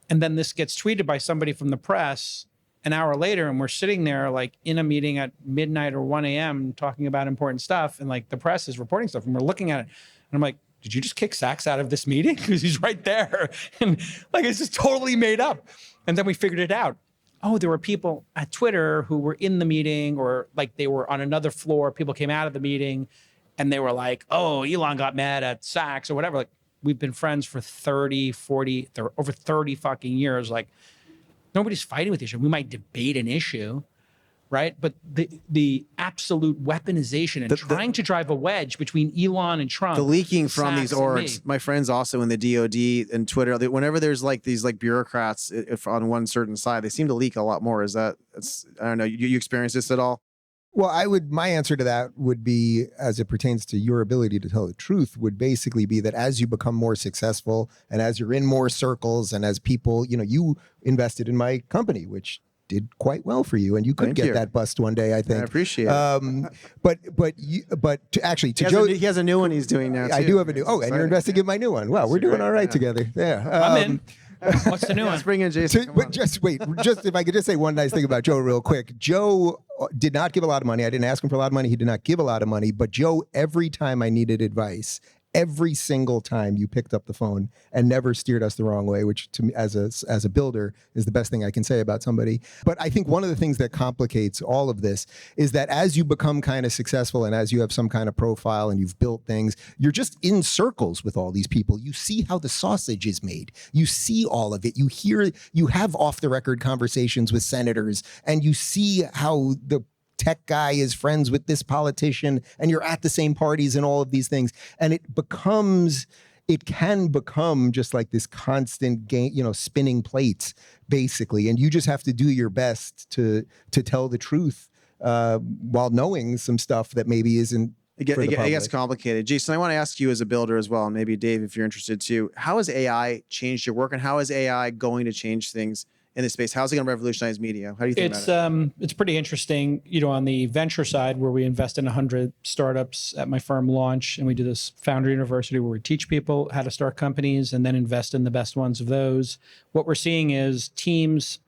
And then this gets tweeted by somebody from the press an hour later, and we're sitting there like in a meeting at midnight or 1 a.m. talking about important stuff. And like the press is reporting stuff and we're looking at it. And I'm like, did you just kick Sachs out of this meeting? Because he's right there. And like, it's just totally made up. And then we figured it out. Oh, there were people at Twitter who were in the meeting, or like they were on another floor. People came out of the meeting and they were like, oh, Elon got mad at Sachs or whatever. Like, we've been friends for 30, 40, over 30 fucking years. Like, nobody's fighting with each other. We might debate an issue, right? But the absolute weaponization and trying to drive a wedge between Elon and Trump. The leaking from these orgs. My friends also in the DOD and Twitter, whenever there's like these like bureaucrats if on one certain side, they seem to leak a lot more. I don't know, you experience this at all? Well, my answer to that would be, as it pertains to your ability to tell the truth, would basically be that as you become more successful and as you're in more circles and as people, you invested in my company, which did quite well for you, and you could get that bust one day, I think. I appreciate it. But to Joe, he has a new one he's doing now too. I do have a new. Oh, and you're investing in my new one. Wow, we're doing all right together. Yeah, I'm in. What's the new one? Let's bring in Jason. But just wait. Just if I could just say one nice thing about Joe real quick. Joe did not give a lot of money. I didn't ask him for a lot of money. He did not give a lot of money. But Joe, every time I needed advice, every single time you picked up the phone and never steered us the wrong way, which to me as a builder is the best thing I can say about somebody. But I think one of the things that complicates all of this is that as you become kind of successful and as you have some kind of profile and you've built things, you're just in circles with all these people. You see how the sausage is made. You see all of it. You have off the record conversations with senators, and you see how the tech guy is friends with this politician, and you're at the same parties and all of these things. And it can become just like this constant game, spinning plates, basically. And you just have to do your best to tell the truth while knowing some stuff that maybe isn't. It gets complicated. Jason, I want to ask you as a builder as well, and maybe Dave, if you're interested too, how has AI changed your work, and how is AI going to change things in this space? How's it going to revolutionize media? How do you think about it? It's pretty interesting, on the venture side, where we invest in 100 startups at my firm Launch, and we do this founder university where we teach people how to start companies and then invest in the best ones of those. What we're seeing is teams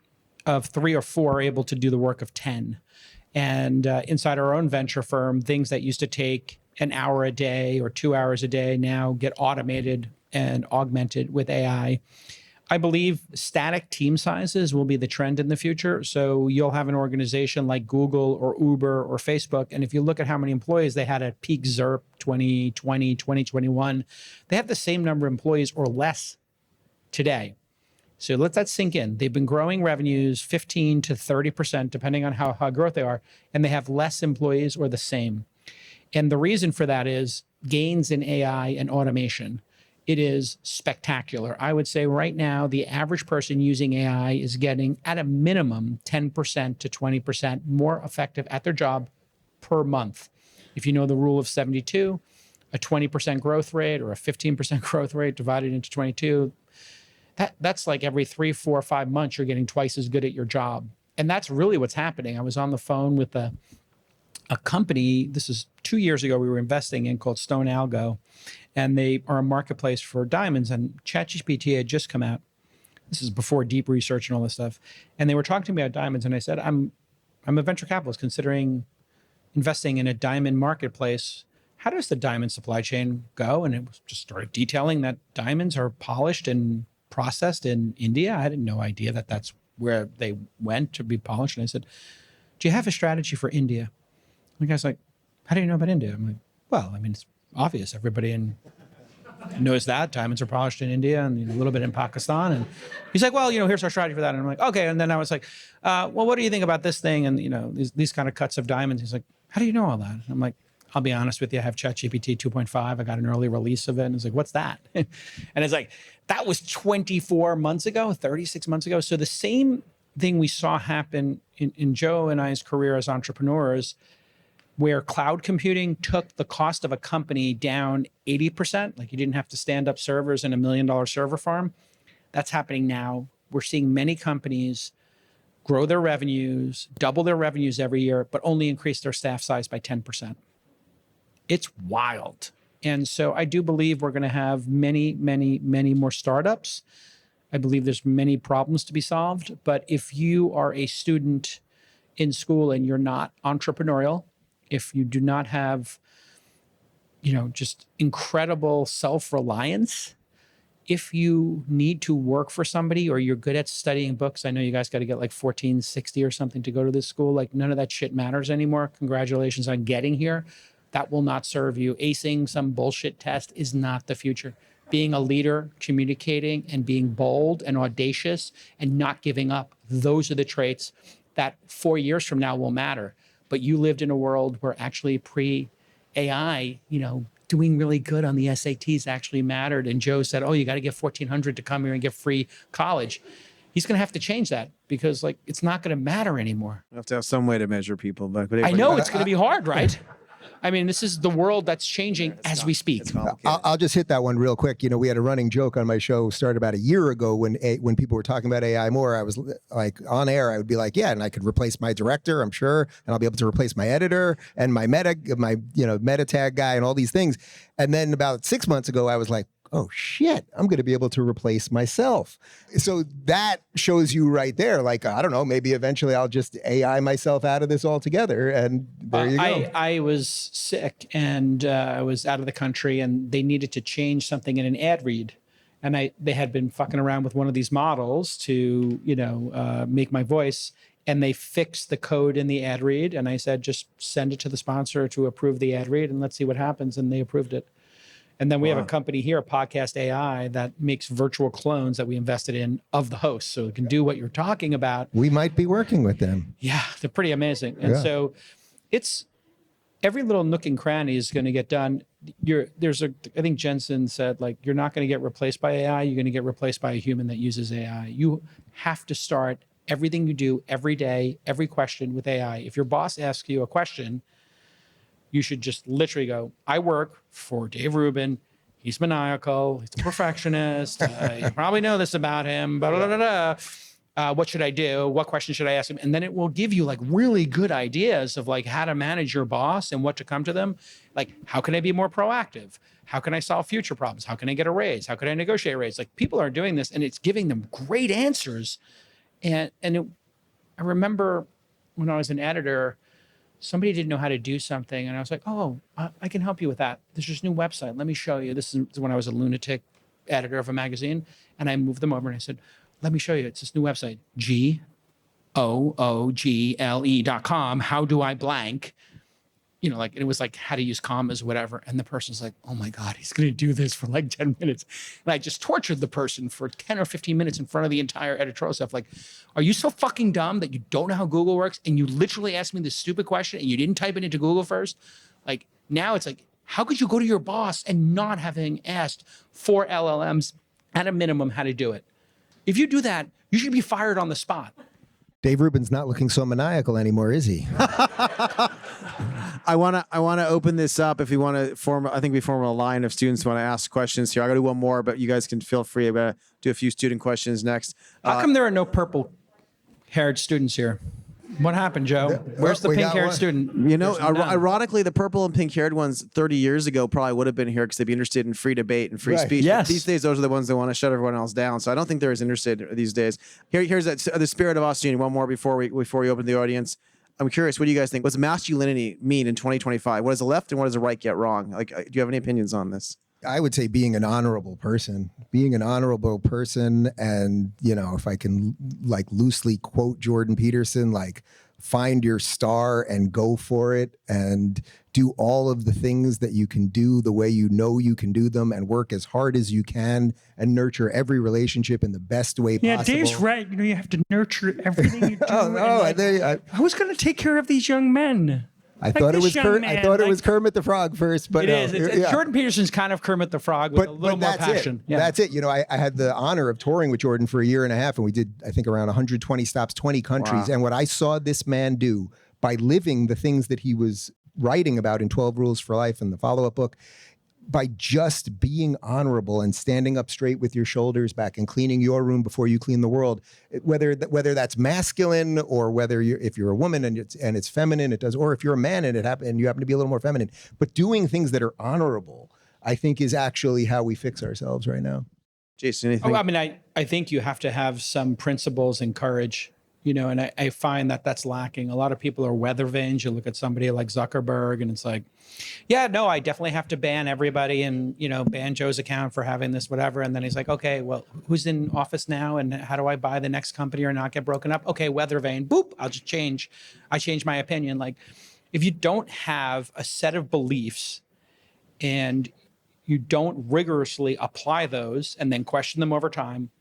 of 3 or 4 are able to do the work of 10. And inside our own venture firm, things that used to take an hour a day or 2 hours a day now get automated and augmented with AI. I believe static team sizes will be the trend in the future. So you'll have an organization like Google or Uber or Facebook, and if you look at how many employees they had at peak ZERP 2020, 2021, they have the same number of employees or less today. So let that sink in. They've been growing revenues 15 to 30%, depending on how high growth they are, and they have less employees or the same. And the reason for that is gains in AI and automation. It is spectacular. I would say right now, the average person using AI is getting, at a minimum, 10% to 20% more effective at their job per month. If you know the rule of 72, a 20% growth rate or a 15% growth rate divided into 22, that's like every 3, 4, 5 months, you're getting twice as good at your job. And that's really what's happening. I was on the phone with a company, this is 2 years ago, we were investing in, called Stone Algo, and they are a marketplace for diamonds, and ChatGPT had just come out. This is before deep research and all this stuff. And they were talking to me about diamonds, and I said, I'm a venture capitalist considering investing in a diamond marketplace. How does the diamond supply chain go? And it was just started detailing that diamonds are polished and processed in India. I had no idea that that's where they went to be polished. And I said, do you have a strategy for India? The guy's like, how do you know about India? I'm like, well, I mean, it's obvious. Everybody knows that diamonds are polished in India and a little bit in Pakistan. And he's like, well, here's our strategy for that. And I'm like, okay. And then I was like, well, what do you think about this thing? And, these kind of cuts of diamonds. He's like, how do you know all that? And I'm like, I'll be honest with you. I have ChatGPT 2.5. I got an early release of it. And it's like, what's that? And it's like, that was 24 months ago, 36 months ago. So the same thing we saw happen in Joe and I's career as entrepreneurs, where cloud computing took the cost of a company down 80%, like you didn't have to stand up servers in $1 million server farm. That's happening now. We're seeing many companies grow their revenues, double their revenues every year, but only increase their staff size by 10%. It's wild. And so I do believe we're going to have many, many, many more startups. I believe there's many problems to be solved. But if you are a student in school and you're not entrepreneurial, if you do not have, just incredible self-reliance, if you need to work for somebody or you're good at studying books, I know you guys got to get like 1460 or something to go to this school. Like none of that shit matters anymore. Congratulations on getting here. That will not serve you. Acing some bullshit test is not the future. Being a leader, communicating, and being bold and audacious and not giving up, those are the traits that 4 years from now will matter. But you lived in a world where actually pre-AI, doing really good on the SATs actually mattered. And Joe said, oh, you got to get 1,400 to come here and get free college. He's going to have to change that because it's not going to matter anymore. You have to have some way to measure people. But I know it's going to be hard, right? I mean, this is the world that's changing as we speak. I'll just hit that one real quick. We had a running joke on my show started about a year ago when people were talking about AI more. I was like on air, I would be like, yeah, and I could replace my director, I'm sure, and I'll be able to replace my editor and my meta tag guy and all these things. And then about 6 months ago, I was like, oh shit, I'm going to be able to replace myself. So that shows you right there. Like, I don't know, maybe eventually I'll just AI myself out of this altogether. And there you go. I was sick and I was out of the country and they needed to change something in an ad read. And they had been fucking around with one of these models to, make my voice. And they fixed the code in the ad read. And I said, just send it to the sponsor to approve the ad read and let's see what happens. And they approved it. And then we have a company here, Podcast AI, that makes virtual clones that we invested in of the host. So it can do what you're talking about. We might be working with them. Yeah, they're pretty amazing. And so it's every little nook and cranny is going to get done. I think Jensen said, you're not going to get replaced by AI. You're going to get replaced by a human that uses AI. You have to start everything you do every day, every question with AI. If your boss asks you a question, you should just literally go, I work for Dave Rubin. He's maniacal. He's a perfectionist. You probably know this about him. Blah, blah, blah, blah. What should I do? What question should I ask him? And then it will give you really good ideas of how to manage your boss and what to come to them. How can I be more proactive? How can I solve future problems? How can I get a raise? How can I negotiate a raise? People are doing this and it's giving them great answers. I remember when I was an editor, somebody didn't know how to do something. And I was like, oh, I can help you with that. There's this new website. Let me show you. This is when I was a lunatic editor of a magazine. And I moved them over and I said, let me show you. It's this new website, GOOGLE.com. How do I blank? like it was like how to use commas, whatever. And the person's like, oh my God, he's going to do this for like 10 minutes. And I just tortured the person for 10 or 15 minutes in front of the entire editorial staff. Like, are you so fucking dumb that you don't know how Google works? And you literally asked me this stupid question and you didn't type it into Google first? Like now it's like, how could you go to your boss and not having asked 4 LLMs at a minimum how to do it? If you do that, you should be fired on the spot. Dave Rubin's not looking so maniacal anymore, is he? I want to open this up. If we want to form, I think we form a line of students who want to ask questions here. I got to do one more, but you guys can feel free. I'm gonna do a few student questions next. How come there are no purple-haired students here? What happened, Joe? Where's the we got pink-haired one. student? You know, There's none. ironically, the purple and pink-haired ones 30 years ago probably would have been here because they'd be interested in free debate and free Right. speech. Yes. But these days, those are the ones that want to shut everyone else down. So I don't think they're as interested these days. Here's the spirit of Austin. One more before we open the audience. I'm curious, what do you guys think? What's masculinity mean in 2025? What does the left and what does the right get wrong? Like, do you have any opinions on this? I would say being an honorable person, and, if I can like loosely quote Jordan Peterson, like find your star and go for it and do all of the things that you can do the way you know you can do them and work as hard as you can and nurture every relationship in the best way possible. Yeah, Dave's right. You have to nurture everything you do. Oh, no, Who's going to take care of these young men? I thought it this was young man, I thought it was Kermit the Frog first, but It no, is. It's yeah. Jordan Peterson's kind of Kermit the Frog with a little more that's passion. It. Yeah. That's it. I had the honor of touring with Jordan for a year and a half, and we did, I think, around 120 stops, 20 countries. Wow. And what I saw this man do by living the things that he was writing about in 12 Rules for Life and the follow-up book, by just being honorable and standing up straight with your shoulders back and cleaning your room before you clean the world, whether that's masculine or whether if you're a woman and it's feminine, it does, or if you're a man and you happen to be a little more feminine, but doing things that are honorable, I think is actually how we fix ourselves right now. Jason, anything? I think you have to have some principles and courage, and I find that that's lacking. A lot of people are weather vanes. You look at somebody like Zuckerberg and it's like, yeah, no, I definitely have to ban everybody and, ban Joe's account for having this, whatever. And then he's like, okay, well, who's in office now? And how do I buy the next company or not get broken up? Okay, weather vane, boop, I'll just change. I change my opinion. Like, if you don't have a set of beliefs and you don't rigorously apply those and then question them over time,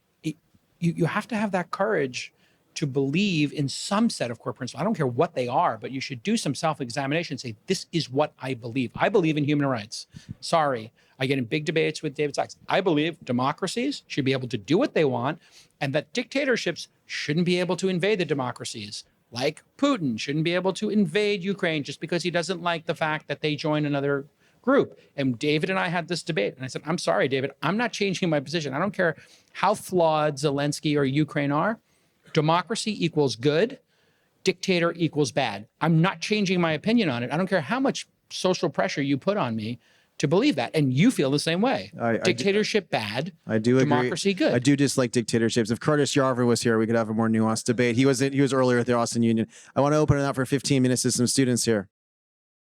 you have to have that courage to believe in some set of core principles. I don't care what they are, but you should do some self-examination and say, this is what I believe. I believe in human rights. Sorry, I get in big debates with David Sachs. I believe democracies should be able to do what they want and that dictatorships shouldn't be able to invade the democracies. Like Putin shouldn't be able to invade Ukraine just because he doesn't like the fact that they join another group. And David and I had this debate. And I said, I'm sorry, David, I'm not changing my position. I don't care how flawed Zelensky or Ukraine are. Democracy equals good. Dictator equals bad. I'm not changing my opinion on it. I don't care how much social pressure you put on me to believe that. And you feel the same way. Dictatorship bad. I do agree. Democracy good. I do dislike dictatorships. If Curtis Yarvin was here, we could have a more nuanced debate. He was earlier at the Austin Union. I want to open it up for 15 minutes to some students here.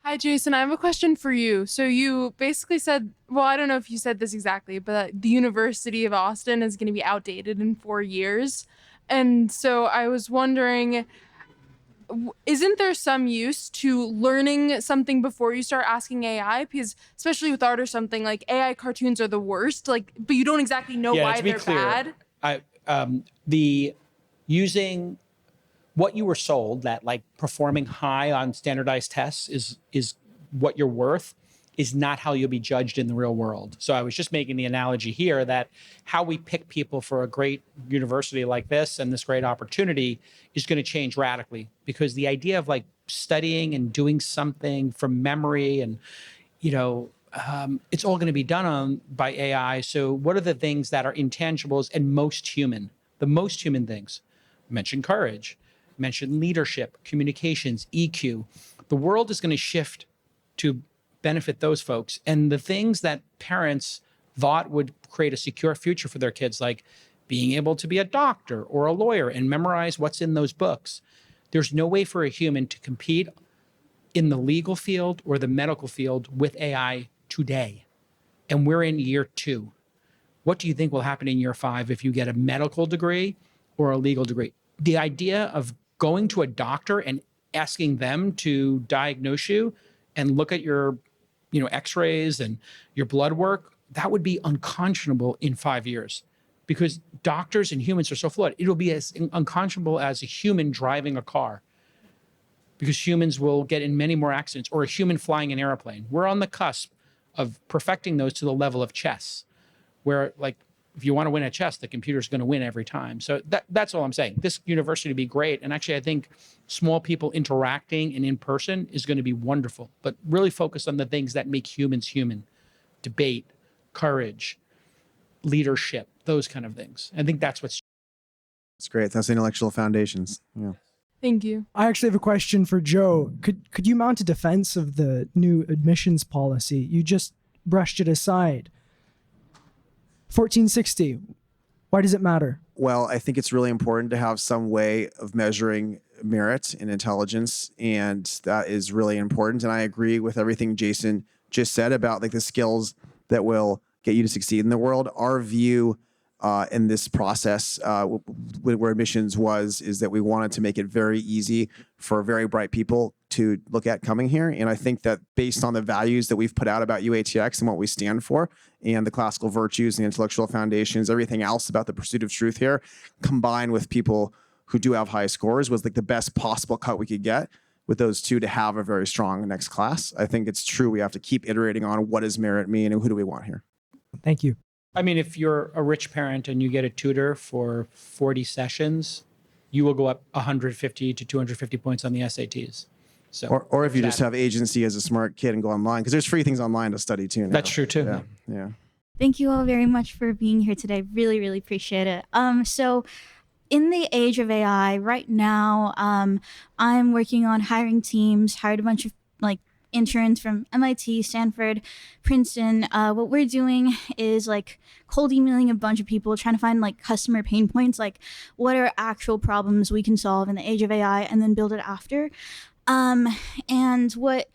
Hi, Jason. I have a question for you. So you basically said, well, I don't know if you said this exactly, but the University of Austin is going to be outdated in 4 years. And so I was wondering, isn't there some use to learning something before you start asking AI? Because especially with art or something, like AI cartoons are the worst, but you don't exactly know why to be they're clear, bad. Using what you were sold, that like performing high on standardized tests is what you're worth, is not how you'll be judged in the real world. So I was just making the analogy here that how we pick people for a great university like this and this great opportunity is going to change radically, because the idea of like studying and doing something from memory and, it's all going to be done by AI. So what are the things that are intangibles and most human? The most human things. Mention courage, mention leadership, communications, EQ. The world is going to shift to benefit those folks. And the things that parents thought would create a secure future for their kids, like being able to be a doctor or a lawyer and memorize what's in those books. There's no way for a human to compete in the legal field or the medical field with AI today. And we're in year 2. What do you think will happen in year 5 if you get a medical degree or a legal degree? The idea of going to a doctor and asking them to diagnose you and look at your, x-rays and your blood work, that would be unconscionable in 5 years, because doctors and humans are so flawed. It'll be as unconscionable as a human driving a car, because humans will get in many more accidents, or a human flying an airplane. We're on the cusp of perfecting those to the level of chess, where like, if you want to win at chess, the computer's going to win every time. So that's all I'm saying. This university would be great. And actually, I think small people interacting and in person is going to be wonderful, but really focus on the things that make humans human: debate, courage, leadership, those kind of things. I think that's what's. It's great. That's intellectual foundations. Yeah. Thank you. I actually have a question for Joe. Could you mount a defense of the new admissions policy? You just brushed it aside. 1460. Why does it matter? Well, I think it's really important to have some way of measuring merit and intelligence, and that is really important. And I agree with everything Jason just said about like the skills that will get you to succeed in the world. Our view in this process, where admissions is that we wanted to make it very easy for very bright people to look at coming here. And I think that based on the values that we've put out about UATX and what we stand for, and the classical virtues and the intellectual foundations, everything else about the pursuit of truth here, combined with people who do have high scores, was like the best possible cut we could get with those two to have a very strong next class. I think it's true. We have to keep iterating on what does merit mean and who do we want here. Thank you. I mean, if you're a rich parent and you get a tutor for 40 sessions, you will go up 150 to 250 points on the SATs. So, or if you just have agency as a smart kid and go online, because there's free things online to study too now. That's true too. Yeah. Yeah. Thank you all very much for being here today. Really, really appreciate it. So in the age of AI right now, I'm working on hiring teams, hired a bunch of like interns from MIT, Stanford, Princeton. What we're doing is like cold emailing a bunch of people, trying to find like customer pain points, like what are actual problems we can solve in the age of AI, and then build it after. And what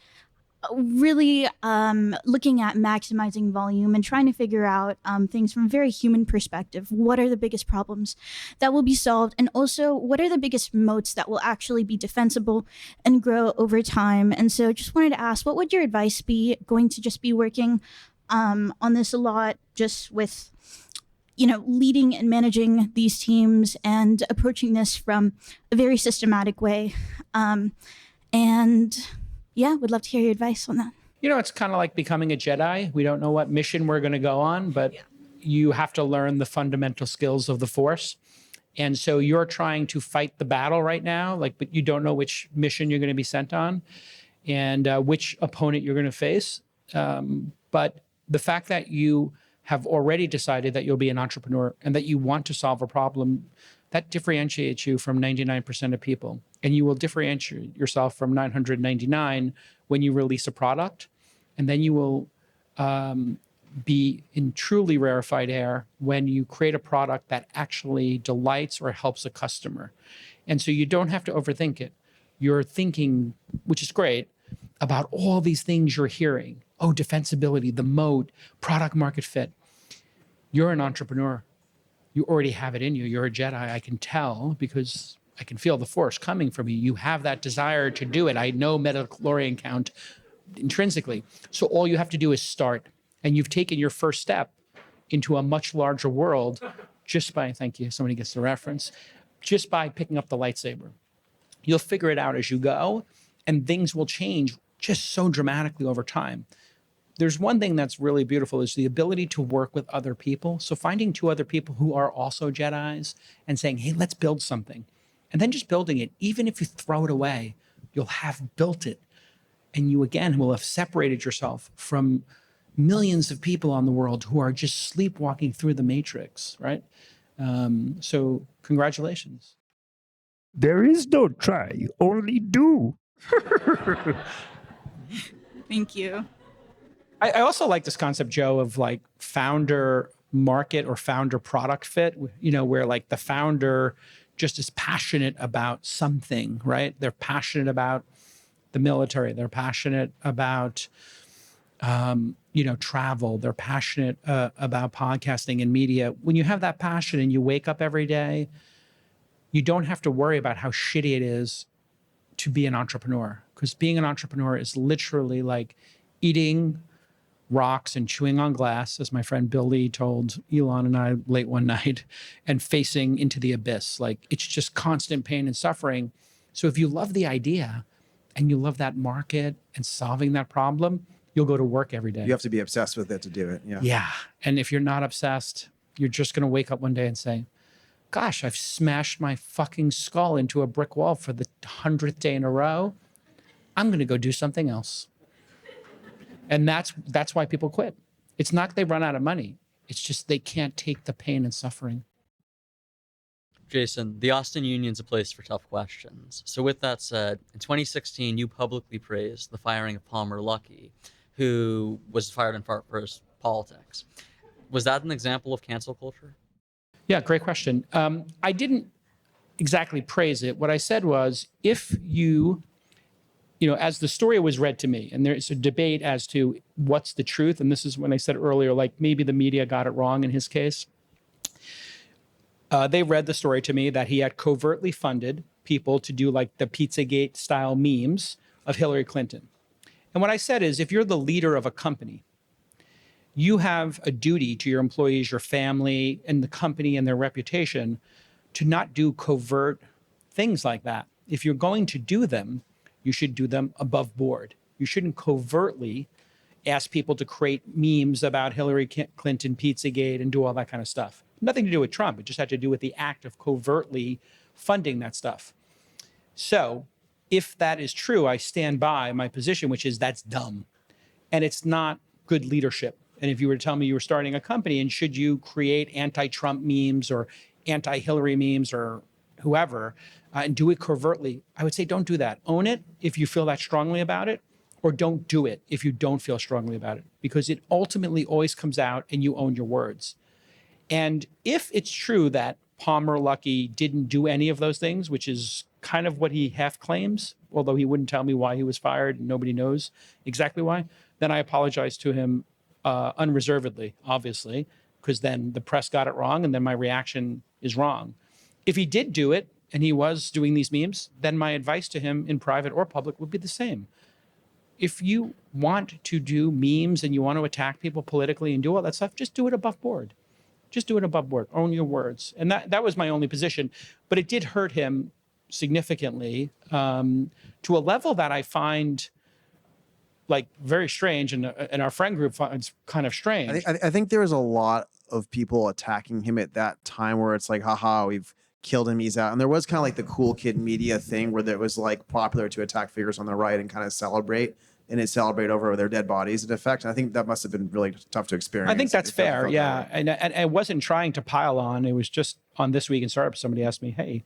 really looking at maximizing volume and trying to figure out things from a very human perspective. What are the biggest problems that will be solved? And also, what are the biggest moats that will actually be defensible and grow over time? And so just wanted to ask, what would your advice be? Going to just be working on this a lot, just with leading and managing these teams and approaching this from a very systematic way. And yeah, would love to hear your advice on that. It's kind of like becoming a Jedi. We don't know what mission we're going to go on, but you have to learn the fundamental skills of the Force. And so you're trying to fight the battle right now, but you don't know which mission you're going to be sent on and which opponent you're going to face. But the fact that you have already decided that you'll be an entrepreneur and that you want to solve a problem, that differentiates you from 99% of people. And you will differentiate yourself from 999 when you release a product. And then you will be in truly rarefied air when you create a product that actually delights or helps a customer. And so you don't have to overthink it. You're thinking, which is great, about all these things you're hearing. Oh, defensibility, the moat, product market fit. You're an entrepreneur. You already have it in you. You're a Jedi. I can tell because I can feel the Force coming from you. You have that desire to do it. I know metachlorian count intrinsically. So all you have to do is start. And you've taken your first step into a much larger world just by, thank you, somebody gets the reference, just by picking up the lightsaber. You'll figure it out as you go, and things will change just so dramatically over time. There's one thing that's really beautiful is the ability to work with other people. So finding two other people who are also Jedis and saying, hey, let's build something. And then just building it, even if you throw it away, you'll have built it. And you, again, will have separated yourself from millions of people on the world who are just sleepwalking through the matrix, right? So congratulations. There is no try, only do. Thank you. I also like this concept, Joe, of like founder market or founder product fit, where like the founder just is passionate about something, right? They're passionate about the military. They're passionate about, travel. They're passionate about podcasting and media. When you have that passion and you wake up every day, you don't have to worry about how shitty it is to be an entrepreneur. because being an entrepreneur is literally like eating rocks and chewing on glass, as my friend Bill Lee told Elon and I late one night, and facing into the abyss. Like, it's just constant pain and suffering. So if you love the idea and you love that market and solving that problem, you'll go to work every day. You have to be obsessed with it to do it. Yeah. Yeah. And if you're not obsessed, you're just going to wake up one day and say, gosh, I've smashed my fucking skull into a brick wall for the 100th day in a row. I'm going to go do something else. And that's why people quit. It's not they run out of money. It's just they can't take the pain and suffering. Jason, the Austin Union's a place for tough questions. So with that said, in 2016, you publicly praised the firing of Palmer Luckey, who was fired in part for his politics. Was that an example of cancel culture? Yeah, great question. I didn't exactly praise it. What I said was, if you as the story was read to me, and there's a debate as to what's the truth, and this is when I said earlier, like maybe the media got it wrong in his case. They read the story to me that he had covertly funded people to do like the Pizzagate style memes of Hillary Clinton. And what I said is, if you're the leader of a company, you have a duty to your employees, your family, and the company and their reputation to not do covert things like that. If you're going to do them, you should do them above board. You shouldn't covertly ask people to create memes about Hillary Clinton, Pizzagate, and do all that kind of stuff. Nothing to do with Trump. It just had to do with the act of covertly funding that stuff. So if that is true, I stand by my position, which is that's dumb. And it's not good leadership. And if you were to tell me you were starting a company and should you create anti-Trump memes or anti-Hillary memes or whoever, and do it covertly, I would say don't do that. Own it if you feel that strongly about it, or don't do it if you don't feel strongly about it, because it ultimately always comes out and you own your words. And if it's true that Palmer Luckey didn't do any of those things, which is kind of what he half claims, although he wouldn't tell me why he was fired and nobody knows exactly why, then I apologize to him unreservedly, obviously, because then the press got it wrong and then my reaction is wrong. If he did do it and he was doing these memes, then my advice to him in private or public would be the same. If you want to do memes and you want to attack people politically and do all that stuff, just do it above board. Just do it above board. Own your words. And that was my only position. But it did hurt him significantly to a level that I find like very strange, and our friend group finds kind of strange. I think there was a lot of people attacking him at that time where it's like, haha, we've killed him, he's out. And there was kind of like the cool kid media thing where it was like popular to attack figures on the right and kind of celebrate over their dead bodies in effect. And I think that must have been really tough to experience. I think that's fair, yeah. And I wasn't trying to pile on. It was just on This Week in Startups, somebody asked me, hey,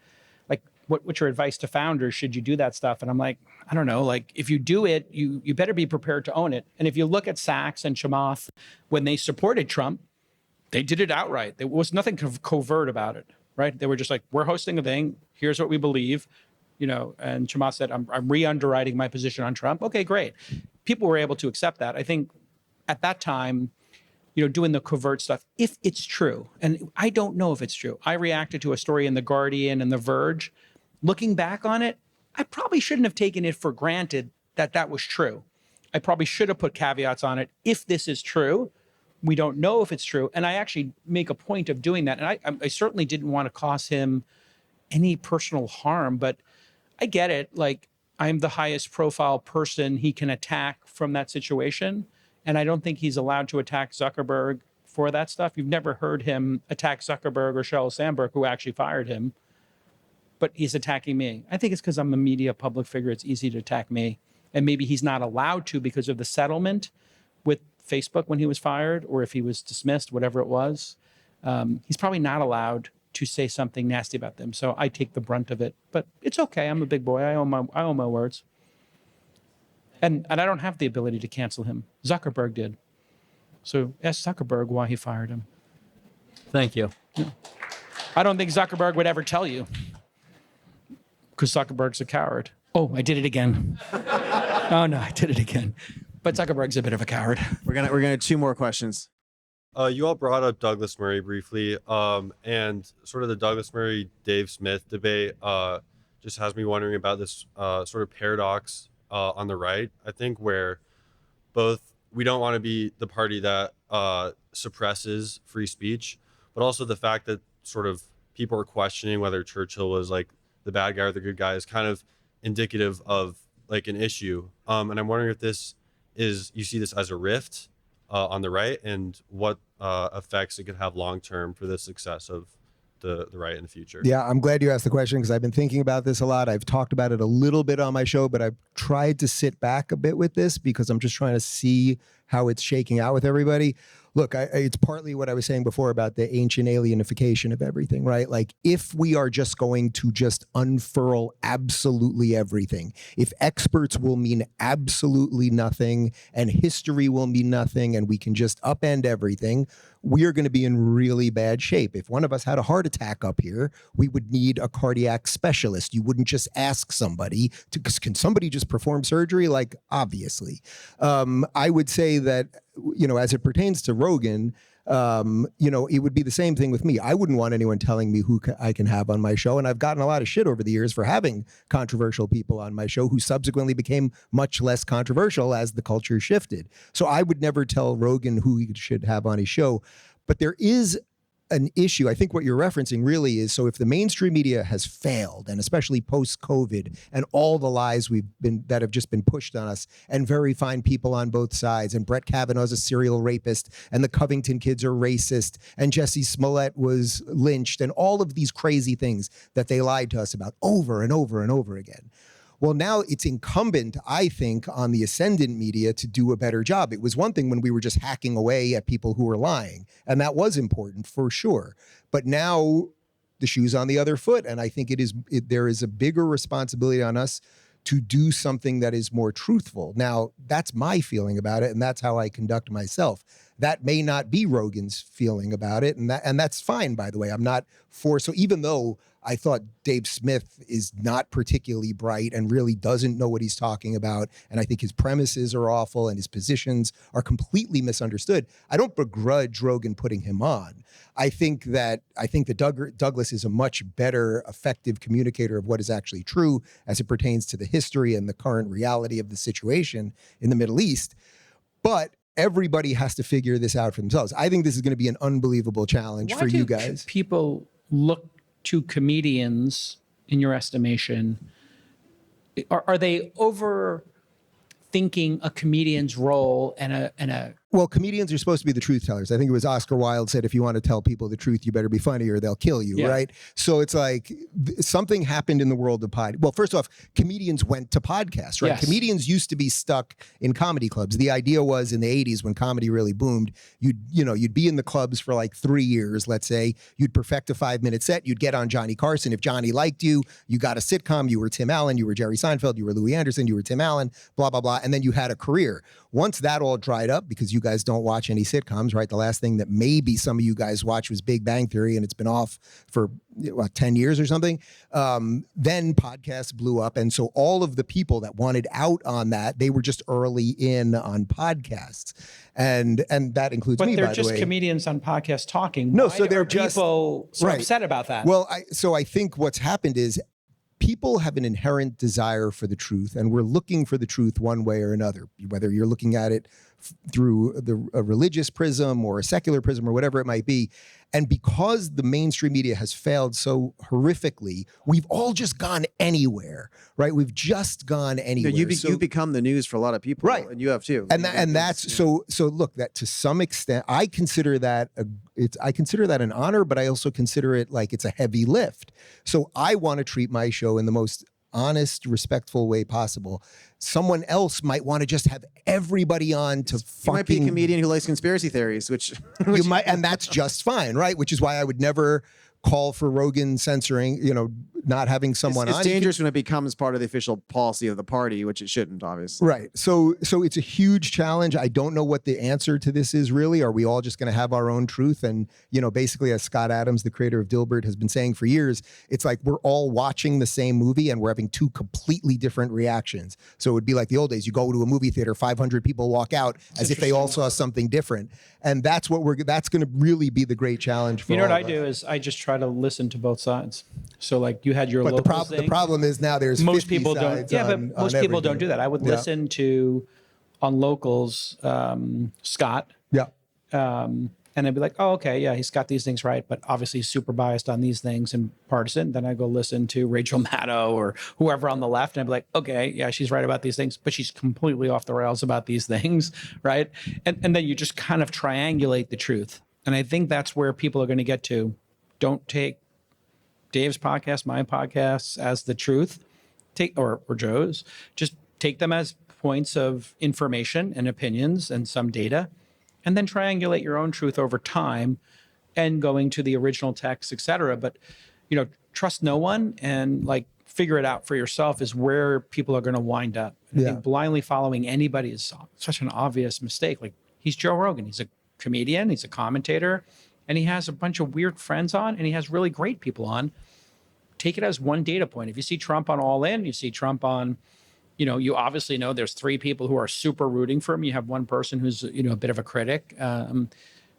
like, what's your advice to founders? Should you do that stuff? And I'm like, I don't know. Like, if you do it, you better be prepared to own it. And if you look at Sachs and Chamath, when they supported Trump, they did it outright. There was nothing covert about it, right? They were just like, we're hosting a thing. Here's what we believe. And Chamath said, I'm re-underwriting my position on Trump. Okay, great. People were able to accept that. I think at that time, doing the covert stuff, if it's true, and I don't know if it's true. I reacted to a story in The Guardian and The Verge. Looking back on it, I probably shouldn't have taken it for granted that that was true. I probably should have put caveats on it. If this is true, we don't know if it's true. And I actually make a point of doing that. And I certainly didn't want to cause him any personal harm, but I get it. Like, I'm the highest profile person he can attack from that situation. And I don't think he's allowed to attack Zuckerberg for that stuff. You've never heard him attack Zuckerberg or Sheryl Sandberg, who actually fired him. But he's attacking me. I think it's because I'm a media public figure. It's easy to attack me. And maybe he's not allowed to because of the settlement with Facebook when he was fired, or if he was dismissed, whatever it was. He's probably not allowed to say something nasty about them. So I take the brunt of it. But it's okay. I'm a big boy. I own my words. And I don't have the ability to cancel him. Zuckerberg did. So ask Zuckerberg why he fired him. Thank you. Yeah. I don't think Zuckerberg would ever tell you, because Zuckerberg's a coward. Oh, I did it again. Oh no, I did it again. But Zuckerberg's a bit of a coward. We're gonna 2 more questions. You all brought up Douglas Murray briefly, and sort of the Douglas Murray Dave Smith debate just has me wondering about this sort of paradox on the right, I think, where both we don't want to be the party that suppresses free speech, but also the fact that sort of people are questioning whether Churchill was like the bad guy or the good guy is kind of indicative of like an issue. And I'm wondering if this is, you see this as a rift on the right, and what effects it could have long term for the success of the right in the future. Yeah, I'm glad you asked the question because I've been thinking about this a lot. I've talked about it a little bit on my show, but I've tried to sit back a bit with this because I'm just trying to see how it's shaking out with everybody. Look, it's partly what I was saying before about the ancient alienification of everything, right? Like if we are just going to just unfurl absolutely everything, if experts will mean absolutely nothing and history will mean nothing and we can just upend everything, we are going to be in really bad shape. If one of us had a heart attack up here, we would need a cardiac specialist. You wouldn't just ask somebody to, can somebody just perform surgery? Like, obviously. I would say that, you know, as it pertains to Rogan, you know, it would be the same thing with me. I wouldn't want anyone telling me who I can have on my show. And I've gotten a lot of shit over the years for having controversial people on my show who subsequently became much less controversial as the culture shifted. So I would never tell Rogan who he should have on his show. But there is an issue. I think what you're referencing really is, so if the mainstream media has failed, and especially post-COVID and all the lies that have just been pushed on us, and very fine people on both sides, and Brett Kavanaugh's a serial rapist, and the Covington kids are racist, and Jussie Smollett was lynched, and all of these crazy things that they lied to us about over and over and over again. Well, now it's incumbent, I think, on the ascendant media to do a better job. It was one thing when we were just hacking away at people who were lying, and that was important for sure. But now the shoe's on the other foot, and I think there is a bigger responsibility on us to do something that is more truthful. Now, that's my feeling about it, and that's how I conduct myself. That may not be Rogan's feeling about it, and that's fine, by the way. I'm not for, so even though I thought Dave Smith is not particularly bright and really doesn't know what he's talking about, and I think his premises are awful and his positions are completely misunderstood, I don't begrudge Rogan putting him on. I think that Douglas is a much better effective communicator of what is actually true as it pertains to the history and the current reality of the situation in the Middle East. But everybody has to figure this out for themselves. I think this is going to be an unbelievable challenge for you guys. People look to comedians, in your estimation, are they overthinking a comedian's role and a Well, comedians are supposed to be the truth tellers. I think it was Oscar Wilde said, if you want to tell people the truth, you better be funny or they'll kill you, right? So it's like something happened in the world of Well, first off, comedians went to podcasts, right? Yes. Comedians used to be stuck in comedy clubs. The idea was in the 80s when comedy really boomed, you'd be in the clubs for like 3 years, let's say. You'd perfect a 5-minute set. You'd get on Johnny Carson. If Johnny liked you, you got a sitcom. You were Tim Allen. You were Jerry Seinfeld. You were Louis Anderson. You were Tim Allen, blah, blah, blah. And then you had a career. Once that all dried up, because you guys don't watch any sitcoms, right? The last thing that maybe some of you guys watched was Big Bang Theory, and it's been off for 10 years or something. Then podcasts blew up. And so all of the people that wanted out on that, they were just early in on podcasts. And that includes me, by the way. But they're just comedians on podcasts talking. No, Why so they're are people so upset about that? Well, I think what's happened is people have an inherent desire for the truth, and we're looking for the truth one way or another, whether you're looking at it through a religious prism or a secular prism or whatever it might be. And because the mainstream media has failed so horrifically, we've all just gone anywhere, right? We've just gone anywhere. You've become the news for a lot of people, right? And you have too. And that's so look, that to some extent, I consider that an honor, but I also consider it like it's a heavy lift. So I want to treat my show in the most honest, respectful way possible. Someone else might want to just have everybody on to You might be a comedian who likes conspiracy theories, which you might, and that's just fine, right? Which is why I would never call for Rogan censoring, not having someone on. It's dangerous when it becomes part of the official policy of the party, which it shouldn't, obviously. Right. So it's a huge challenge. I don't know what the answer to this is really. Are we all just going to have our own truth? And, basically, as Scott Adams, the creator of Dilbert, has been saying for years, it's like we're all watching the same movie and we're having two completely different reactions. So it would be like the old days. You go to a movie theater, 500 people walk out as if they all saw something different. And that's going to really be the great challenge for what I do is I just try to listen to both sides. So like You had your But local the problem is now there's most 50 people don't. sides Yeah, but on most people don't everything. do that. I would Yeah. listen to on locals Scott. Yeah. And I'd be like, oh, okay, yeah, he's got these things right, but obviously he's super biased on these things and partisan. Then I go listen to Rachel Maddow or whoever on the left, and I'd be like, okay, yeah, she's right about these things, but she's completely off the rails about these things, right? And then you just kind of triangulate the truth. And I think that's where people are going to get to. Don't take Dave's podcast, my podcasts as the truth, or Joe's. Just take them as points of information and opinions and some data, and then triangulate your own truth over time and going to the original text, et cetera. But, trust no one and like figure it out for yourself is where people are going to wind up. I think blindly following anybody is such an obvious mistake. Like he's Joe Rogan. He's a comedian. He's a commentator, and he has a bunch of weird friends on, and he has really great people on. Take it as one data point. If you see Trump on All In, you see Trump on, you obviously know there's 3 people who are super rooting for him. You have one person who's, a bit of a critic.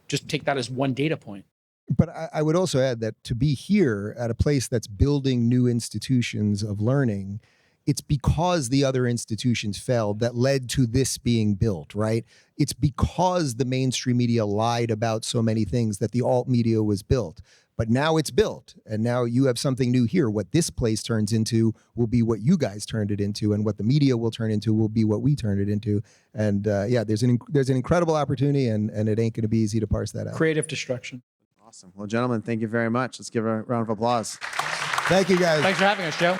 Just take that as one data point. But I would also add that to be here at a place that's building new institutions of learning, it's because the other institutions failed that led to this being built, right? It's because the mainstream media lied about so many things that the alt media was built. But now it's built, and now you have something new here. What this place turns into will be what you guys turned it into, and what the media will turn into will be what we turned it into. And there's an incredible opportunity, and it ain't going to be easy to parse that out. Creative destruction. Awesome. Well, gentlemen, thank you very much. Let's give a round of applause. Thank you, guys. Thanks for having us, Joe.